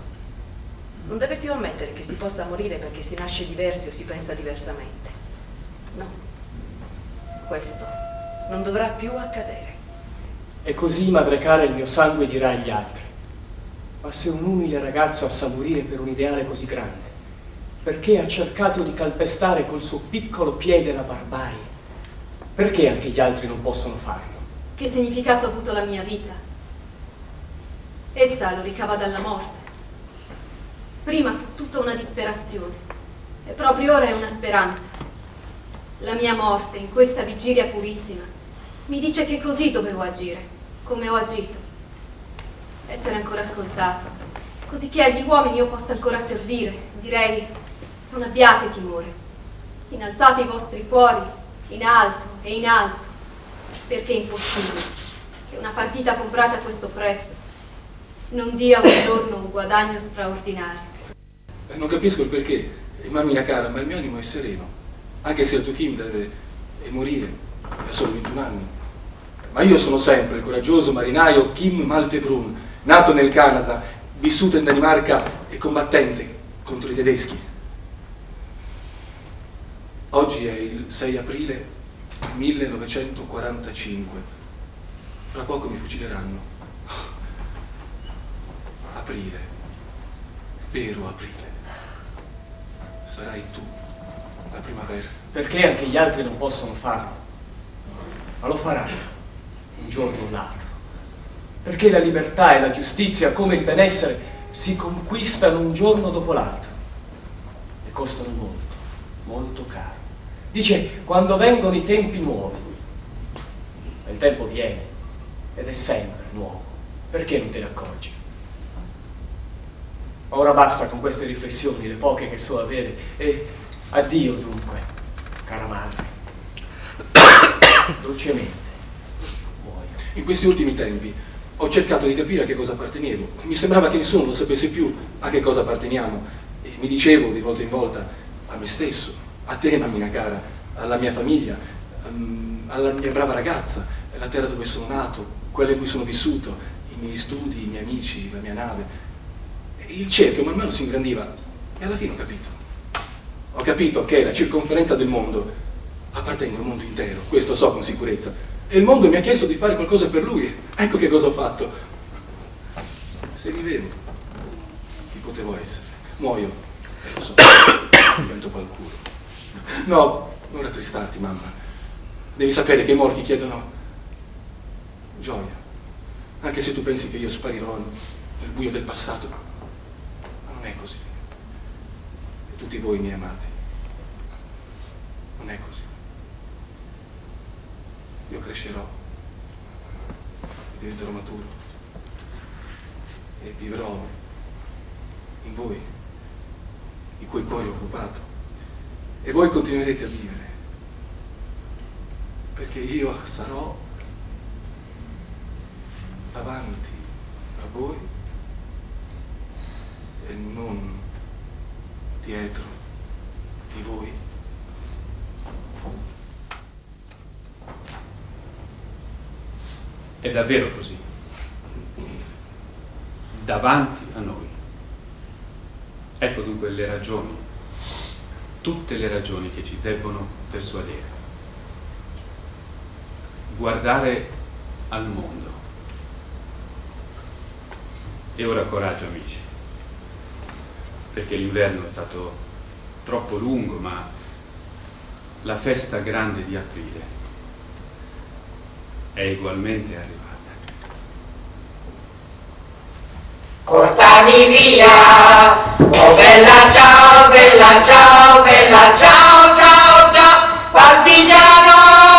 [SPEAKER 14] Non deve più ammettere che si possa morire perché si nasce diversi o si pensa diversamente. No, questo non dovrà più accadere.
[SPEAKER 12] E così, madre cara, il mio sangue dirà agli altri: ma se un umile ragazzo sa morire per un ideale così grande, perché ha cercato di calpestare col suo piccolo piede la barbarie, perché anche gli altri non possono farlo?
[SPEAKER 13] Che significato ha avuto la mia vita? Essa lo ricava dalla morte. Prima fu tutta una disperazione e proprio ora è una speranza. La mia morte in questa vigilia purissima mi dice che così dovevo agire, come ho agito. Essere ancora ascoltato, così che agli uomini io possa ancora servire. Direi: non abbiate timore, innalzate i vostri cuori in alto e in alto, perché è impossibile che una partita comprata a questo prezzo non dia un giorno un guadagno straordinario.
[SPEAKER 15] Non capisco il perché, mammina cara, ma il mio animo è sereno, anche se il tuo Kim deve morire, ha solo 21 anni. Ma io sono sempre il coraggioso marinaio Kim Maltebrun, nato nel Canada, vissuto in Danimarca e combattente contro i tedeschi. Oggi è il 6 aprile 1945. Fra poco mi fucileranno. Aprile, vero aprile. Sarai tu, la primavera.
[SPEAKER 12] Perché anche gli altri non possono farlo? Ma lo faranno, un giorno o l'altro. Perché la libertà e la giustizia, come il benessere, si conquistano un giorno dopo l'altro. E costano molto, molto caro. Dice, quando vengono i tempi nuovi. E il tempo viene, ed è sempre nuovo. Perché non te ne accorgi? Ora basta con queste riflessioni, le poche che so avere, e addio dunque, cara madre. Dolcemente muoio.
[SPEAKER 15] In questi ultimi tempi ho cercato di capire a che cosa appartenevo. Mi sembrava che nessuno lo sapesse più a che cosa apparteniamo. E mi dicevo di volta in volta a me stesso, a te, mammina cara, alla mia famiglia, alla mia brava ragazza, la terra dove sono nato, quella in cui sono vissuto, i miei studi, i miei amici, la mia nave. Il cerchio man mano si ingrandiva e alla fine ho capito. Ho capito che la circonferenza del mondo appartenga al mondo intero, questo so con sicurezza. E il mondo mi ha chiesto di fare qualcosa per lui. Ecco che cosa ho fatto. Se vivevo, chi potevo essere? Muoio, lo so, divento qualcuno. No, non rattristarti, mamma. Devi sapere che i morti chiedono gioia. Anche se tu pensi che io sparirò nel buio del passato, ma non è così. E tutti voi, miei amati, non è così. Io crescerò, diventerò maturo e vivrò in voi, i cui cuori ho occupato, e voi continuerete a vivere, perché io sarò davanti a voi e non dietro di voi.
[SPEAKER 3] È davvero così, davanti a noi. Ecco dunque le ragioni, tutte le ragioni che ci debbono persuadere. Guardare al mondo. E ora coraggio, amici, perché l'inverno è stato troppo lungo, ma la festa grande di aprile è ugualmente arrivata.
[SPEAKER 19] Portami via, oh bella ciao, bella ciao, bella ciao, ciao, ciao, partigiano!